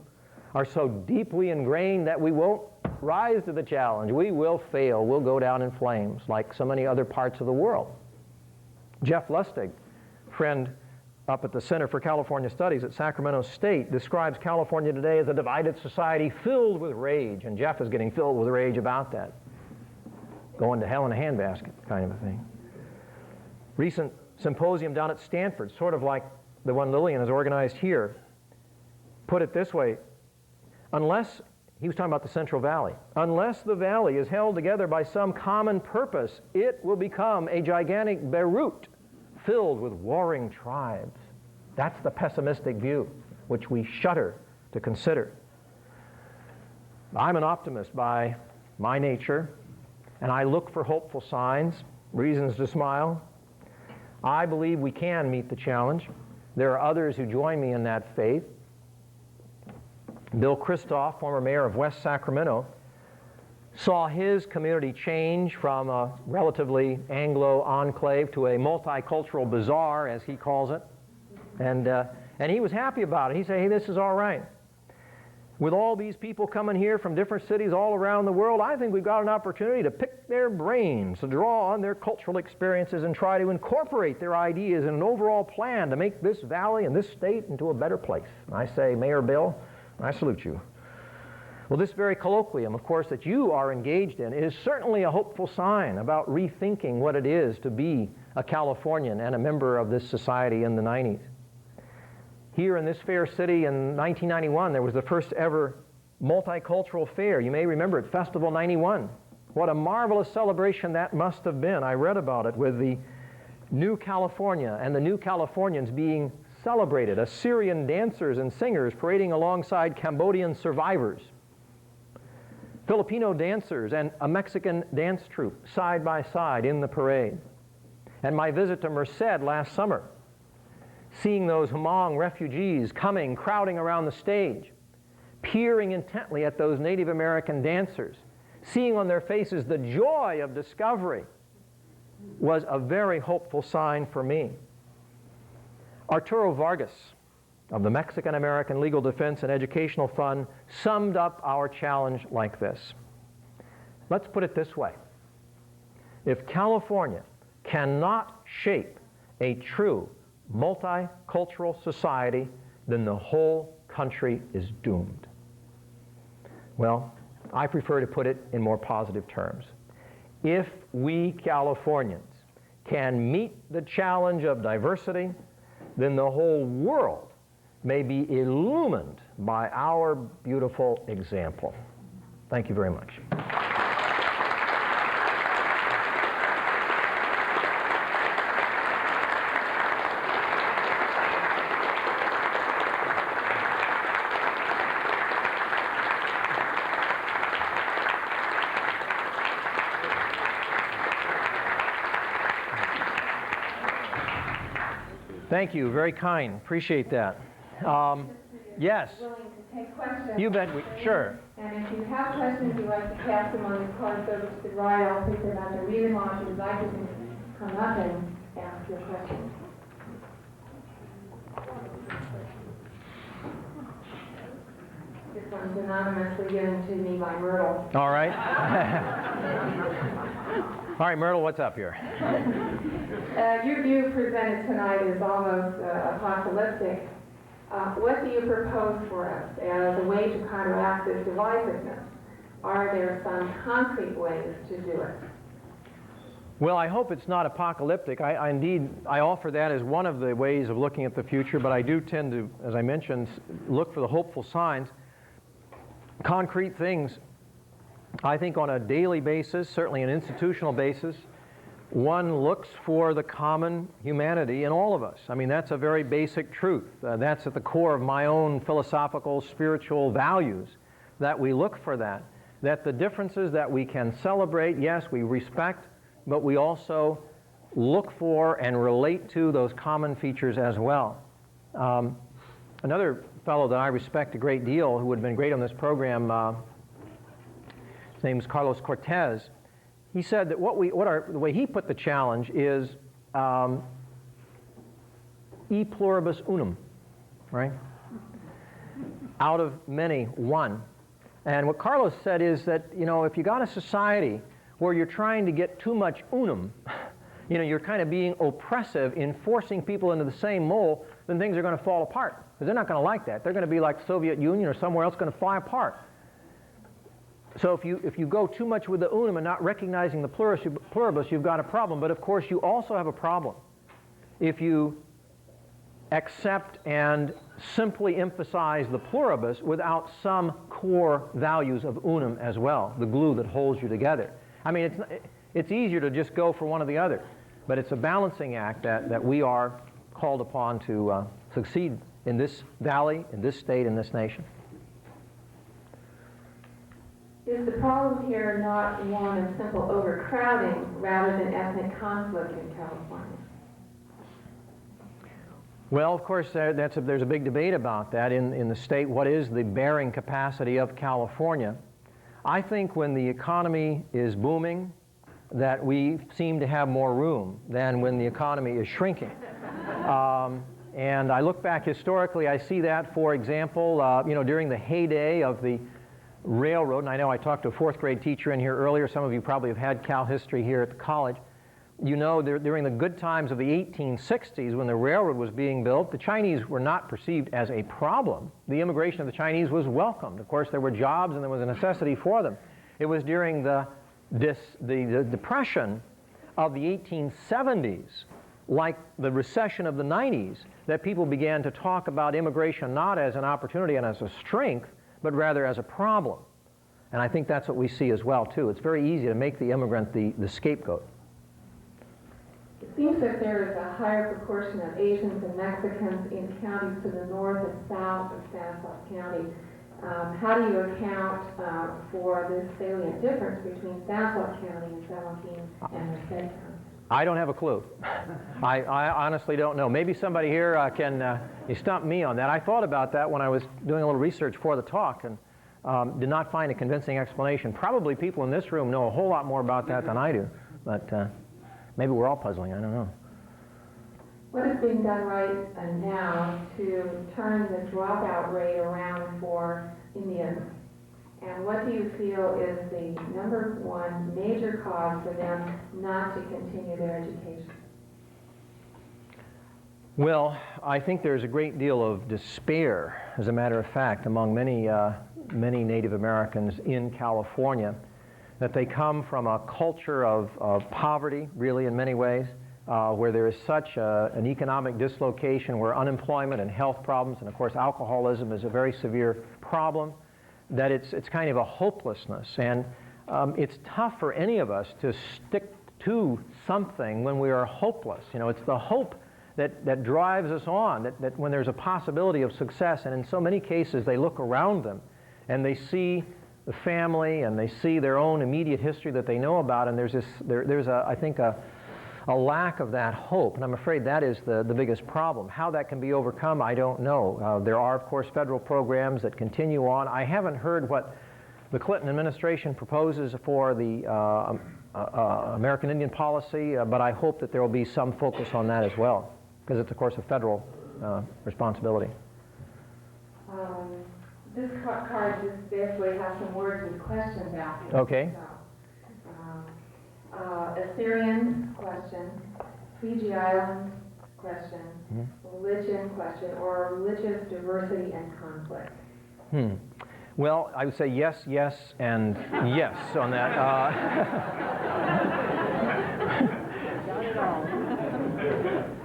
are so deeply ingrained that we won't rise to the challenge. We will fail. We'll go down in flames like so many other parts of the world. Jeff Lustig, friend up at the Center for California Studies at Sacramento State, describes California today as a divided society filled with rage, and Jeff is getting filled with rage about that. Going to hell in a handbasket kind of a thing. Recent symposium down at Stanford, sort of like the one Lillian has organized here, put it this way: unless, he was talking about the Central Valley, unless the valley is held together by some common purpose, it will become a gigantic Beirut filled with warring tribes. That's the pessimistic view, which we shudder to consider. I'm an optimist by my nature, and I look for hopeful signs, reasons to smile. I believe we can meet the challenge. There are others who join me in that faith. Bill Christoph, former mayor of West Sacramento, saw his community change from a relatively Anglo enclave to a multicultural bazaar, as he calls it. And he was happy about it. He said, hey, this is all right. With all these people coming here from different cities all around the world, I think we've got an opportunity to pick their brains, to draw on their cultural experiences and try to incorporate their ideas in an overall plan to make this valley and this state into a better place. And I say, Mayor Bill, I salute you. Well, this very colloquium, of course, that you are engaged in is certainly a hopeful sign about rethinking what it is to be a Californian and a member of this society in the 90s. Here in this fair city in 1991, there was the first ever multicultural fair. You may remember it, Festival 91. What a marvelous celebration that must have been. I read about it with the New California and the New Californians being celebrated, Assyrian dancers and singers parading alongside Cambodian survivors, Filipino dancers and a Mexican dance troupe side by side in the parade. And my visit to Merced last summer, seeing those Hmong refugees coming, crowding around the stage, peering intently at those Native American dancers, seeing on their faces the joy of discovery, was a very hopeful sign for me. Arturo Vargas of the Mexican American Legal Defense and Educational Fund summed up our challenge like this. Let's put it this way. If California cannot shape a true multicultural society, then the whole country is doomed. Well, I prefer to put it in more positive terms. If we Californians can meet the challenge of diversity, then the whole world may be illumined by our beautiful example. Thank you very much. Thank you. Very kind. Appreciate that. Yes. Willing to take questions. You bet. Sure. And if you have questions, you'd like to pass them on the cards over to the right, I'll pick them up and read them off. If you'd like, you can come up and ask your question. This one's anonymously given to me by Myrtle. All right. All right, Myrtle, what's up here? Your view presented tonight is almost apocalyptic. What do you propose for us as a way to counteract this divisiveness? Are there some concrete ways to do it? Well, I hope it's not apocalyptic. I offer that as one of the ways of looking at the future, but I do tend to, as I mentioned, look for the hopeful signs. Concrete things, I think on a daily basis, certainly an institutional basis, one looks for the common humanity in all of us. I mean, that's a very basic truth. That's at the core of my own philosophical, spiritual values, that we look for that the differences that we can celebrate, yes, we respect, but we also look for and relate to those common features as well. Another fellow that I respect a great deal, who would have been great on this program, his name is Carlos Cortez. He said that the way he put the challenge is e pluribus unum, right? Out of many, one. And what Carlos said is that, if you got a society where you're trying to get too much unum, you're kind of being oppressive in forcing people into the same mold, then things are going to fall apart. Because they're not going to like that. They're going to be like the Soviet Union or somewhere else, going to fly apart. So if you go too much with the unum and not recognizing the pluribus, you've got a problem. But of course, you also have a problem if you accept and simply emphasize the pluribus without some core values of unum as well, the glue that holds you together. I mean, it's easier to just go for one or the other, but it's a balancing act that we are called upon to succeed in this valley, in this state, in this nation. Is the problem here not one of simple overcrowding rather than ethnic conflict in California? Well, of course, there's a big debate about that in the state. What is the bearing capacity of California? I think when the economy is booming, that we seem to have more room than when the economy is shrinking. And I look back historically, I see that, for example, during the heyday of the railroad, and I know I talked to a fourth grade teacher in here earlier, some of you probably have had Cal history here at the college. During the good times of the 1860s, when the railroad was being built, the Chinese were not perceived as a problem. The immigration of the Chinese was welcomed. Of course, there were jobs and there was a necessity for them. It was during the depression of the 1870s, like the recession of the 90s, that people began to talk about immigration not as an opportunity and as a strength, but rather as a problem. And I think that's what we see as well, too. It's very easy to make the immigrant the scapegoat. It seems that there is a higher proportion of Asians and Mexicans in counties to the north and south of Stanislaus County. How do you account for this salient difference between Stanislaus County and San Joaquin and Merced County? I don't have a clue. I honestly don't know. Maybe somebody here can stump me on that. I thought about that when I was doing a little research for the talk and did not find a convincing explanation. Probably people in this room know a whole lot more about that than I do, but maybe we're all puzzling. I don't know. What is being done right now to turn the dropout rate around for Indians? And what do you feel is the number one major cause for them not to continue their education? Well, I think there's a great deal of despair, as a matter of fact, among many Native Americans in California, that they come from a culture of poverty, really, in many ways, where there is such an economic dislocation, where unemployment and health problems, and of course alcoholism is a very severe problem, that it's kind of a hopelessness. And it's tough for any of us to stick to something when we are hopeless. It's the hope that drives us on, that when there's a possibility of success, and in so many cases they look around them and they see the family and they see their own immediate history that they know about, and there's I think a a lack of that hope, and I'm afraid that is the biggest problem. How that can be overcome, I don't know. There are, of course, federal programs that continue on. I haven't heard what the Clinton administration proposes for the American Indian policy, but I hope that there will be some focus on that as well, because it's, of course, a federal responsibility. This card just basically has some words with questions out here. Okay. So, Assyrian question, Fiji Islands question, religion question, or religious diversity and conflict. Well, I would say yes, yes, and yes on that.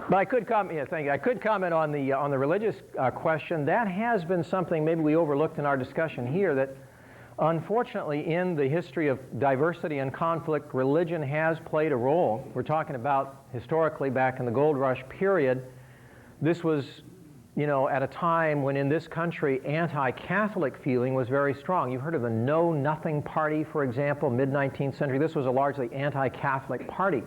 But I could comment. Yeah, thank you. I could comment on the religious question. That has been something maybe we overlooked in our discussion here. That unfortunately, in the history of diversity and conflict, religion has played a role. We're talking about historically back in the Gold Rush period. This was, you know, at a time when in this country anti-Catholic feeling was very strong. You heard of the Know Nothing Party, for example, mid-19th century. This was a largely anti-Catholic party.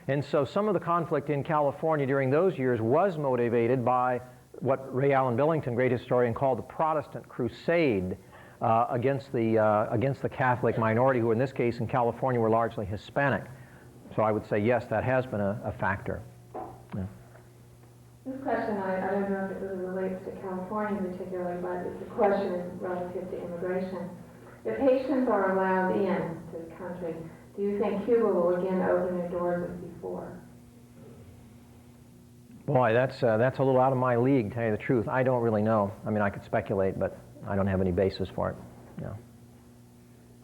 And so some of the conflict in California during those years was motivated by what Ray Allen Billington, great historian, called the Protestant Crusade against the Catholic minority, who in this case in California were largely Hispanic. So I would say yes, that has been a factor. Yeah. This question, I don't know if it really relates to California particularly, but the question is relative to immigration. If Haitians are allowed in to the country, do you think Cuba will again open their doors as before? Boy, that's a little out of my league, to tell you the truth. I don't really know. I mean, I could speculate, but I don't have any basis for it. No.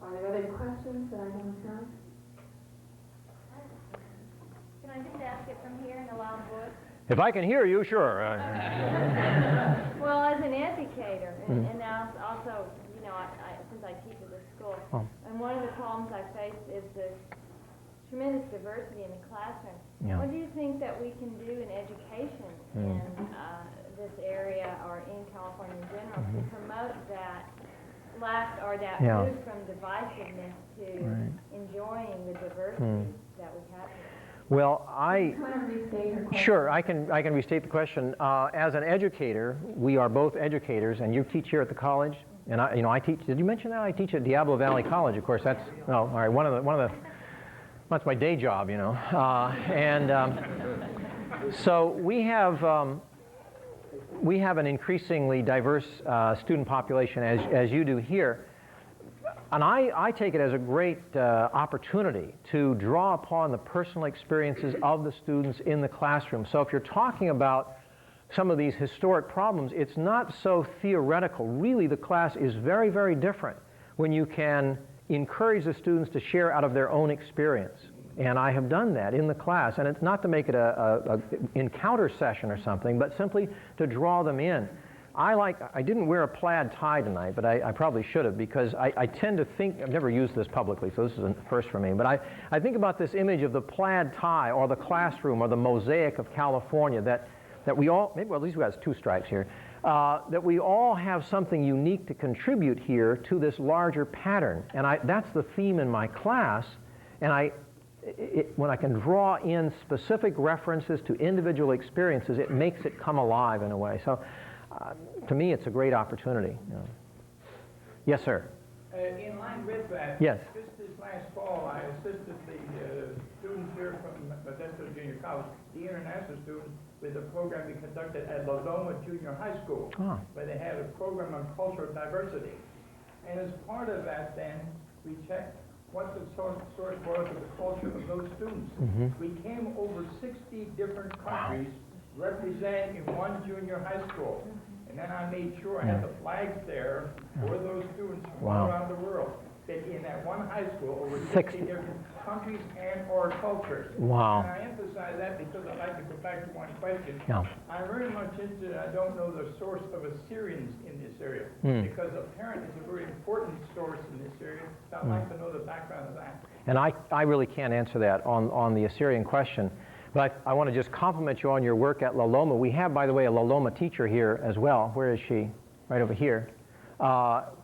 Are there other questions that I don't have? Can I just ask it from here in a loud voice? If I can hear you, sure. Well, as an educator, and now also, you know, since I teach at this school, and one of the problems I face is the tremendous diversity in the classroom. Yeah. What do you think that we can do in education in this area or in California in general to promote that move from divisiveness to enjoying the diversity that we have here? Well, Sure, I can restate the question. As an educator, we are both educators, and you teach here at the college, and I teach. Did you mention that? I teach at Diablo Valley College. Of course, that's all right. One of the that's my day job, you know. So we have an increasingly diverse student population, as you do here. And I take it as a great opportunity to draw upon the personal experiences of the students in the classroom. So if you're talking about some of these historic problems, it's not so theoretical. Really, the class is very, very different when you can encourage the students to share out of their own experience. And I have done that in the class. And it's not to make it a encounter session or something, but simply to draw them in. I didn't wear a plaid tie tonight, but I probably should have, because I tend to think, I've never used this publicly, so this is a first for me, but I think about this image of the plaid tie or the classroom or the mosaic of California that we all, maybe, well, at least we have two stripes here, that we all have something unique to contribute here to this larger pattern. And that's the theme in my class, and when I can draw in specific references to individual experiences, it makes it come alive in a way. So. To me, it's a great opportunity. Yeah. Yes, sir. In line with that, yes. Just this last fall, I assisted the students here from Modesto Junior College, the international students, with a program we conducted at La Loma Junior High School, where they had a program on cultural diversity. And as part of that, then, we checked what the source was of the culture of those students. We came over 60 different countries represented in one junior high school. And then I made sure I had the flags there for those students from all around the world. That in that one high school, over 60 different countries and or cultures. Wow. And I emphasize that because I'd like to go back to one question. Yeah. I'm very much interested, I don't know the source of Assyrians in this area, because apparently it's a very important source in this area. So I'd like to know the background of that. And I really can't answer that on the Assyrian question. But I want to just compliment you on your work at La Loma. We have, by the way, a La Loma teacher here as well. Where is she? Right over here.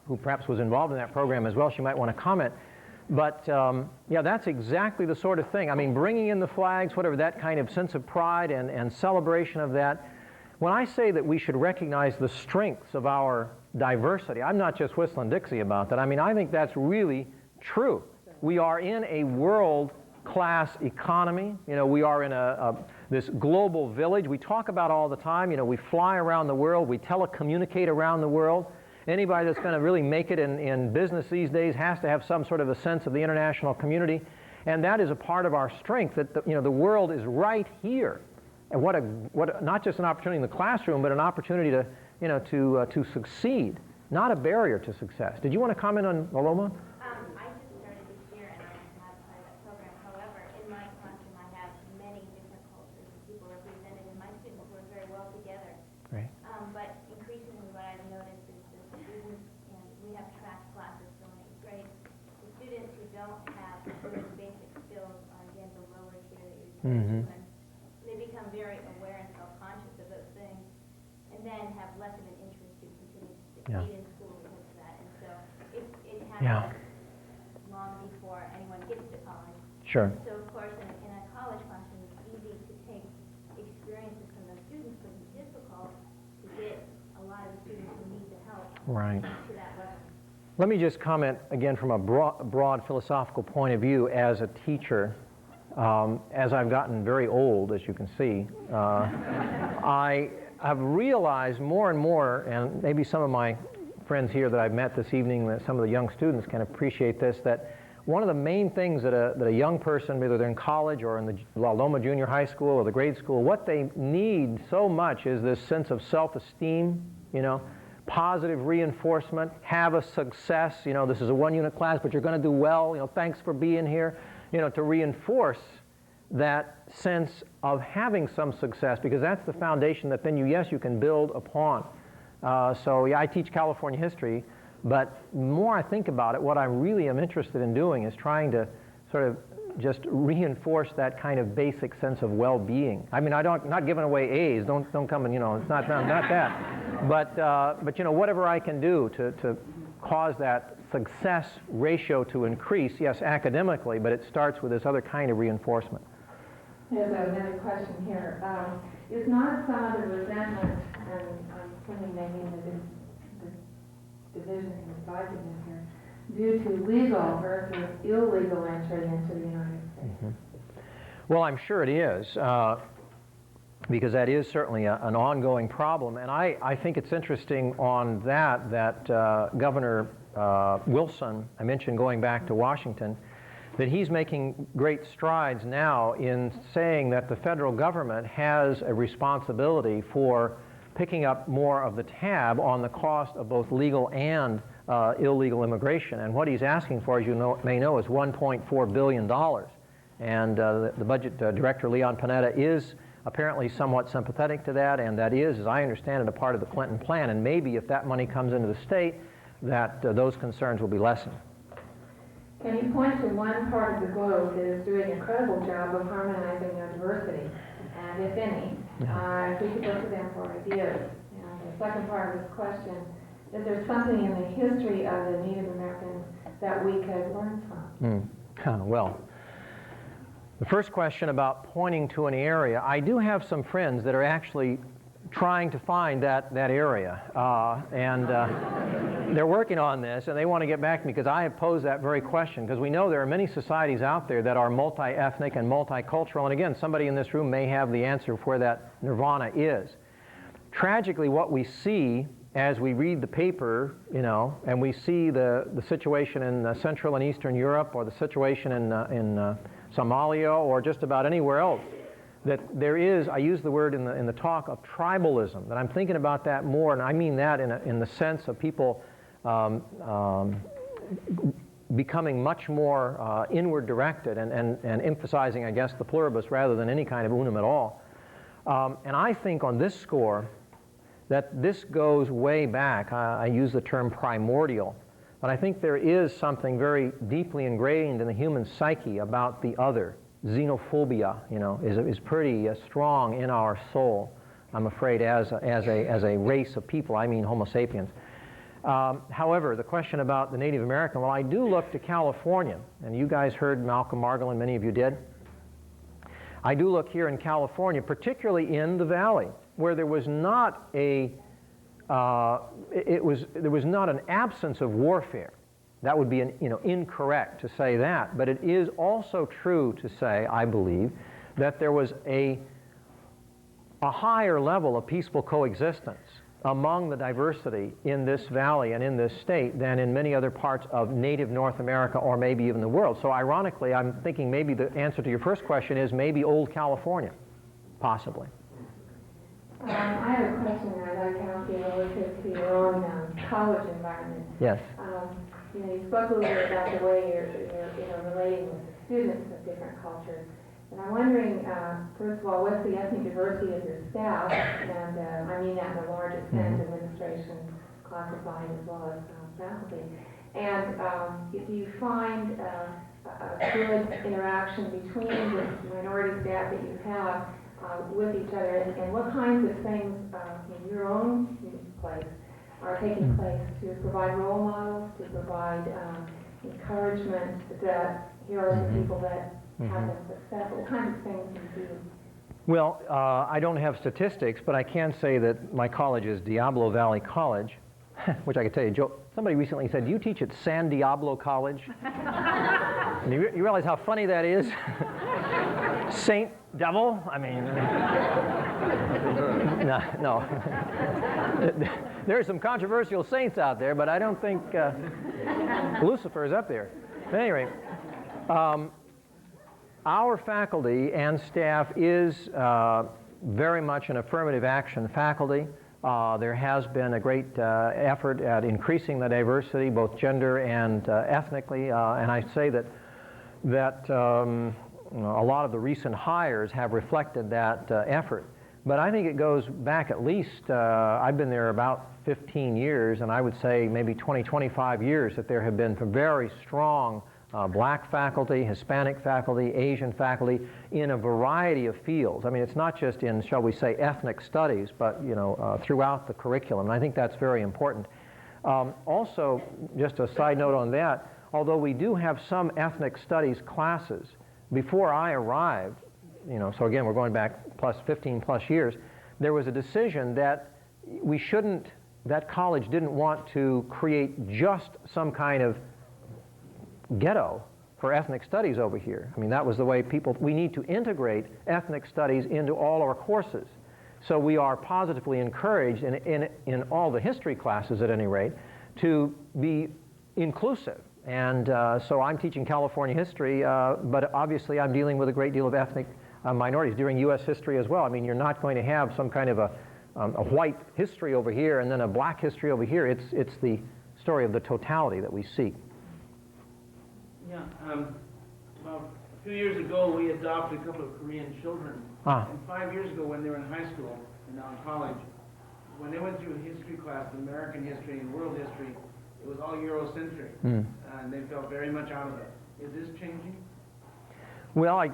Who perhaps was involved in that program as well. She might want to comment. But yeah, that's exactly the sort of thing. I mean, bringing in the flags, whatever, that kind of sense of pride and celebration of that. When I say that we should recognize the strengths of our diversity, I'm not just whistling Dixie about that. I mean, I think that's really true. We are in a world-class economy. You know, we are in this global village. We talk about all the time. You know, we fly around the world. We telecommunicate around the world. Anybody that's going to really make it in business these days has to have some sort of a sense of the international community. And that is a part of our strength, that the world is right here. And what not just an opportunity in the classroom, but an opportunity to succeed, not a barrier to success. Did you want to comment on Paloma? I just started this year and I'm not part of that program. However, in my classroom I have many different cultures and people represented, and my students work very well together. Right. But increasingly what I've noticed is the students, and we have track classes so in 8th grade, the students who don't have those basic skills are again the lower tier that you're referring to, and they become very aware and self-conscious of those things, and then have less of an interest to continue to succeed in school because of that. And so it happens long before anyone gets to college. Sure. So of course in a college classroom it's easy to take experiences from those students, but it's difficult to get a lot of the students who need the help to that level. Let me just comment again from a broad philosophical point of view as a teacher. As I've gotten very old, as you can see, I have realized more and more, and maybe some of my friends here that I've met this evening, that some of the young students can appreciate this, that one of the main things that a young person, whether they're in college or in the Loma Junior High School or the grade school, what they need so much is this sense of self-esteem, positive reinforcement, have a success, this is a one-unit class, but you're going to do well, thanks for being here, to reinforce that sense of having some success, because that's the foundation that then you can build upon. So yeah, I teach California history, but the more I think about it, what I really am interested in doing is trying to sort of just reinforce that kind of basic sense of well-being. I mean, not giving away A's. Don't come and it's not that. But whatever I can do to cause that success ratio to increase, yes, academically, but it starts with this other kind of reinforcement. There's another question here. Is not some of the resentment, and I'm assuming they mean the division and divisiveness here, due to legal versus illegal entry into the United States? Mm-hmm. Well, I'm sure it is, because that is certainly an ongoing problem. And I think it's interesting on that Governor Wilson, I mentioned going back to Washington, that he's making great strides now in saying that the federal government has a responsibility for picking up more of the tab on the cost of both legal and illegal immigration. And what he's asking for, as you may know, is $1.4 billion. And the budget director, Leon Panetta, is apparently somewhat sympathetic to that, and that is, as I understand it, a part of the Clinton plan. And maybe if that money comes into the state, that those concerns will be lessened. Can you point to one part of the globe that is doing an incredible job of harmonizing their diversity, and if any, if we could look to them for ideas? And the second part of this question, is there something in the history of the Native Americans that we could learn from? Well, the first question about pointing to an area, I do have some friends that are actually trying to find that area, and they're working on this, and they want to get back to me because I have posed that very question, because we know there are many societies out there that are multi-ethnic and multicultural, and again, somebody in this room may have the answer for where that nirvana is. Tragically, what we see as we read the paper, and we see the situation in Central and Eastern Europe, or the situation in Somalia, or just about anywhere else, that there is, I use the word in the talk of tribalism, that I'm thinking about that more, and I mean that in the sense of people becoming much more inward directed and emphasizing, I guess, the pluribus rather than any kind of unum at all. And I think on this score that this goes way back. I use the term primordial, but I think there is something very deeply ingrained in the human psyche about the other. Xenophobia, is pretty strong in our soul, I'm afraid, as a race of people. I mean Homo sapiens. However, the question about the Native American, well, I do look to California, and you guys heard Malcolm Margolin, many of you did. I do look here in California, particularly in the Valley, where there was not a, there was not an absence of warfare. That would be incorrect to say that, but it is also true to say, I believe, that there was a higher level of peaceful coexistence among the diversity in this valley and in this state than in many other parts of native North America or maybe even the world. So ironically, I'm thinking maybe the answer to your first question is maybe old California, possibly. I have a question that I'd like to ask you relative to your own college environment. Yes. You spoke a little bit about the way you're relating with the students of different cultures. And I'm wondering, first of all, what's the ethnic diversity of your staff? And I mean that in the largest sense, administration, classified, as well as faculty. And if you find a good interaction between the minority staff that you have with each other, and what kinds of things in your own place are taking place to provide role models, to provide encouragement that here are the people that have been successful. What kinds of things you do? Well, I don't have statistics, but I can say that my college is Diablo Valley College, which I could tell you, Joe, somebody recently said, "Do you teach at San Diablo College?" And you realize how funny that is? Saint Devil? I mean, no. There are some controversial saints out there, but I don't think Lucifer is up there. At any rate, our faculty and staff is very much an affirmative action faculty. There has been a great effort at increasing the diversity, both gender and ethnically, and I say that a lot of the recent hires have reflected that effort. But I think it goes back at least, I've been there about 15 years, and I would say maybe 20, 25 years that there have been very strong black faculty, Hispanic faculty, Asian faculty in a variety of fields. I mean, it's not just in, shall we say, ethnic studies, but throughout the curriculum, and I think that's very important. Also, just a side note on that, although we do have some ethnic studies classes, before I arrived, so again, we're going back 15 plus years, there was a decision that that college didn't want to create just some kind of ghetto for ethnic studies over here. I mean, that was the way we need to integrate ethnic studies into all our courses. So we are positively encouraged, in all the history classes at any rate, to be inclusive. And so I'm teaching California history, but obviously I'm dealing with a great deal of ethnic minorities during U.S. history as well. I mean, you're not going to have some kind of a white history over here and then a black history over here. It's the story of the totality that we seek. Yeah, about 2 years ago, we adopted a couple of Korean children. And 5 years ago, when they were in high school and now in college, when they went through a history class, American history and world history, it was all Eurocentric, and they felt very much out of it. Is this changing? Well,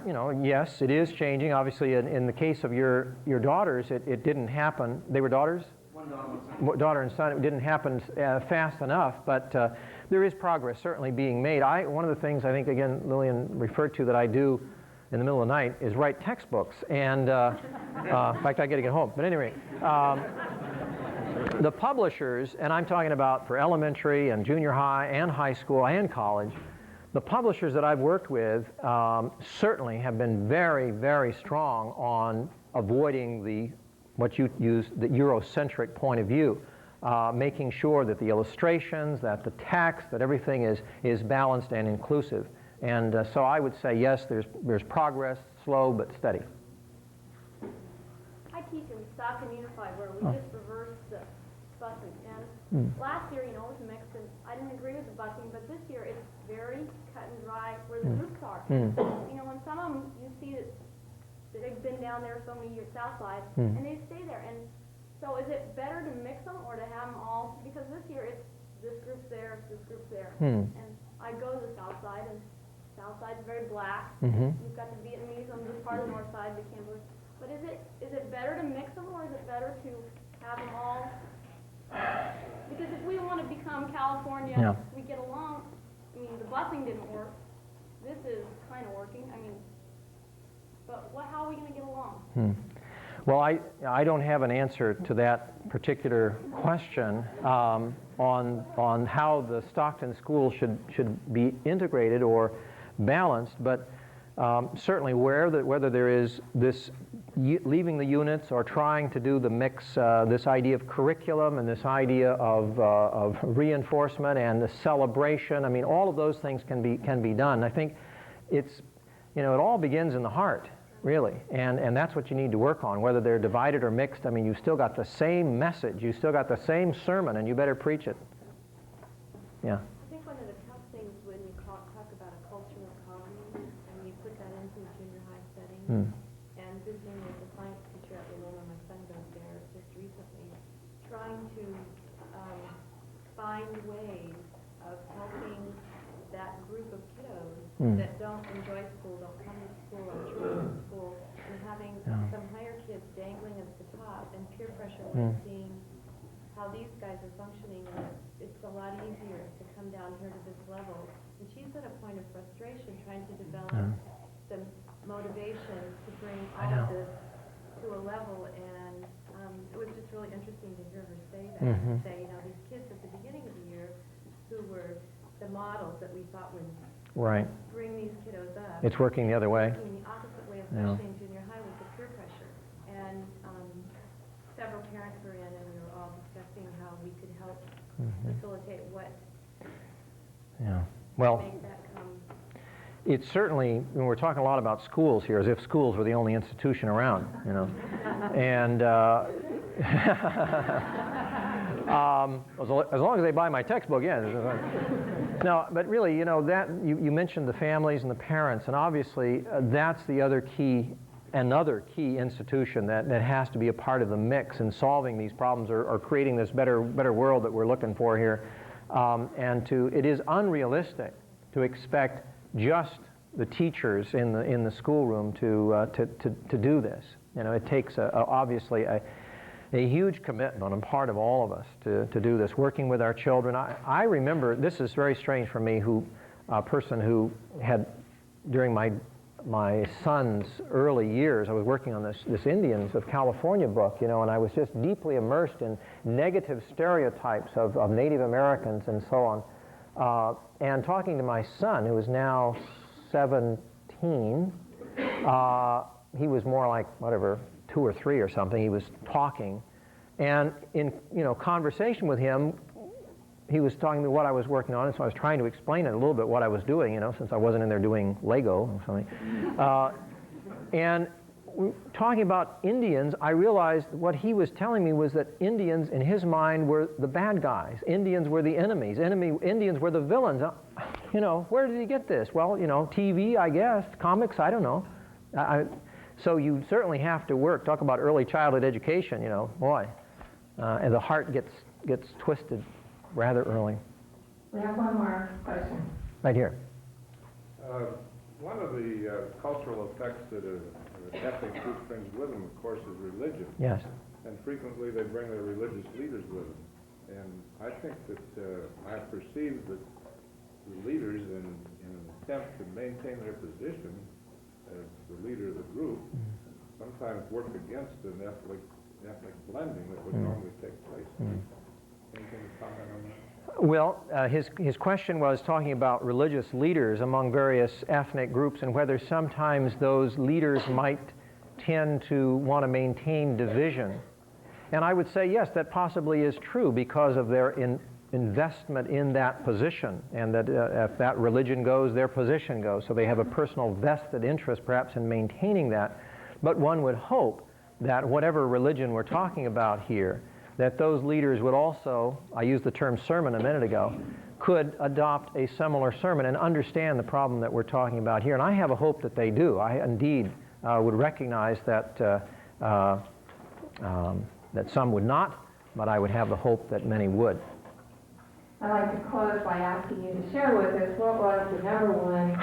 yes, it is changing. Obviously, in the case of your daughters, it didn't happen. They were daughters? One daughter, one son. Daughter and son. It didn't happen fast enough, but there is progress certainly being made. One of the things I think, again, Lillian referred to that I do in the middle of the night is write textbooks. And in fact, I got to get home. But anyway, the publishers, and I'm talking about for elementary and junior high and high school and college, the publishers that I've worked with certainly have been very, very strong on avoiding what you use, the Eurocentric point of view, making sure that the illustrations, that the text, that everything is balanced and inclusive. And so I would say, yes, there's progress, slow but steady. I teach in Stock and Unified, where we just reversed the busing. And last year, it was mixed, and I didn't agree with the busing, but this year it's very cut and dry where the groups are. When some of them, you see that they've been down there so many years south side, and they stay there. And so is it better to mix them or to have them all? Because this year it's this group's there, this group's there. And I go to the south side, and south side's very black. You've got the Vietnamese on this part of the north side, the Kimberley. But is it better to mix them, or is it better to have them all Because if we want to become California, Yeah. we get along. I mean, the busing didn't work. This is kind of working. I mean, but how are we going to get along? Well, I don't have an answer to that particular question on how the Stockton school should be integrated or balanced, but certainly whether there is this leaving the units or trying to do the mix, this idea of curriculum and this idea of reinforcement and the celebration. I mean, all of those things can be done. I think it's, it all begins in the heart, really, and that's what you need to work on, whether they're divided or mixed. I mean, you've still got the same message, you still got the same sermon, and you better preach it. Yeah. I think one of the tough things when you talk about a culture of common, and you put that into a junior high setting, and visiting with a science teacher at Loma, my son goes there just recently, trying to find ways of helping that group of kiddos that don't enjoy school, don't come to school, or choose school, and having some higher kids dangling at the top, and peer pressure when seeing how these guys are functioning, and it's a lot easier to come down here to this level. And she's at a point of frustration trying to develop some motivation to bring all of this to a level, and it was just really interesting to hear her say that, and say, these kids at the beginning of the year who were the models that we thought would bring these kiddos up. It's working the other way. Working the opposite way, especially in junior high with the peer pressure. And several parents were in, and we were all discussing how we could help facilitate what make that come. It's certainly, when we're talking a lot about schools here, as if schools were the only institution around, and as long as they buy my textbook, yeah. No, but really, that you mentioned the families and the parents, and obviously that's another key institution that has to be a part of the mix in solving these problems or creating this better world that we're looking for here. It is unrealistic to expect just the teachers in the schoolroom to do this. It takes obviously a huge commitment on the part of all of us to do this, working with our children. I remember, this is very strange for me, a person who had, during my son's early years, I was working on this Indians of California book, and I was just deeply immersed in negative stereotypes of Native Americans and so on. And talking to my son, who is now 17, he was more like, 2 or 3 or something. He was talking, and in conversation with him, he was talking to me what I was working on, and so I was trying to explain it a little bit what I was doing, since I wasn't in there doing Lego or something. And talking about Indians, I realized what he was telling me was that Indians, in his mind, were the bad guys. Indians were the enemies. Indians were the villains. Where did he get this? Well, TV, I guess, comics, I don't know. So you certainly have to work. Talk about early childhood education, boy. And the heart gets twisted rather early. We have one more question. Right here. One of the cultural effects that an ethnic group brings with them, of course, is religion. Yes. And frequently they bring their religious leaders with them. And I think that I perceive that the leaders, in an attempt to maintain their position as the leader of the group, sometimes work against an ethnic blending that would normally take place. Anything to comment on that? Well, his question was talking about religious leaders among various ethnic groups and whether sometimes those leaders might tend to want to maintain division. And I would say, yes, that possibly is true because of their investment in that position, and that if that religion goes, their position goes. So they have a personal vested interest perhaps in maintaining that. But one would hope that whatever religion we're talking about here, that those leaders would also, I used the term sermon a minute ago, could adopt a similar sermon and understand the problem that we're talking about here. And I have a hope that they do. I indeed would recognize that that some would not, but I would have the hope that many would. I'd like to close by asking you to share with us what was the number one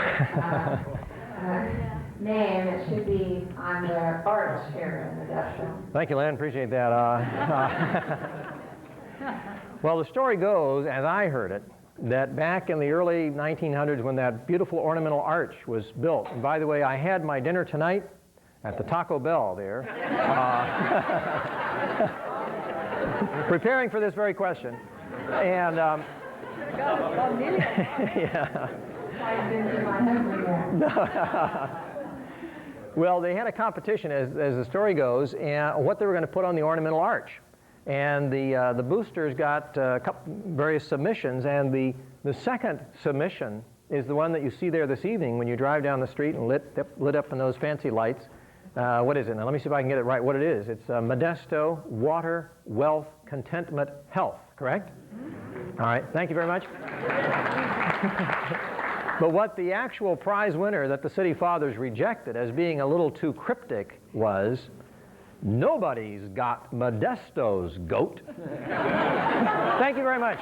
name that should be on the art chair in the death film. Thank you, Len. Appreciate that. Well, the story goes, as I heard it, that back in the early 1900s when that beautiful ornamental arch was built, and by the way, I had my dinner tonight at the Taco Bell there, preparing for this very question. And, yeah. Well, they had a competition, as the story goes, and what they were going to put on the ornamental arch. And the boosters got various submissions, and the second submission is the one that you see there this evening when you drive down the street and lit up in those fancy lights. What is it? Now, let me see if I can get it right. What it is? It's Modesto, Water, Wealth, Contentment, Health. Correct? All right. Thank you very much. But what the actual prize winner that the City Fathers rejected as being a little too cryptic was, nobody's got Modesto's goat. Thank you very much.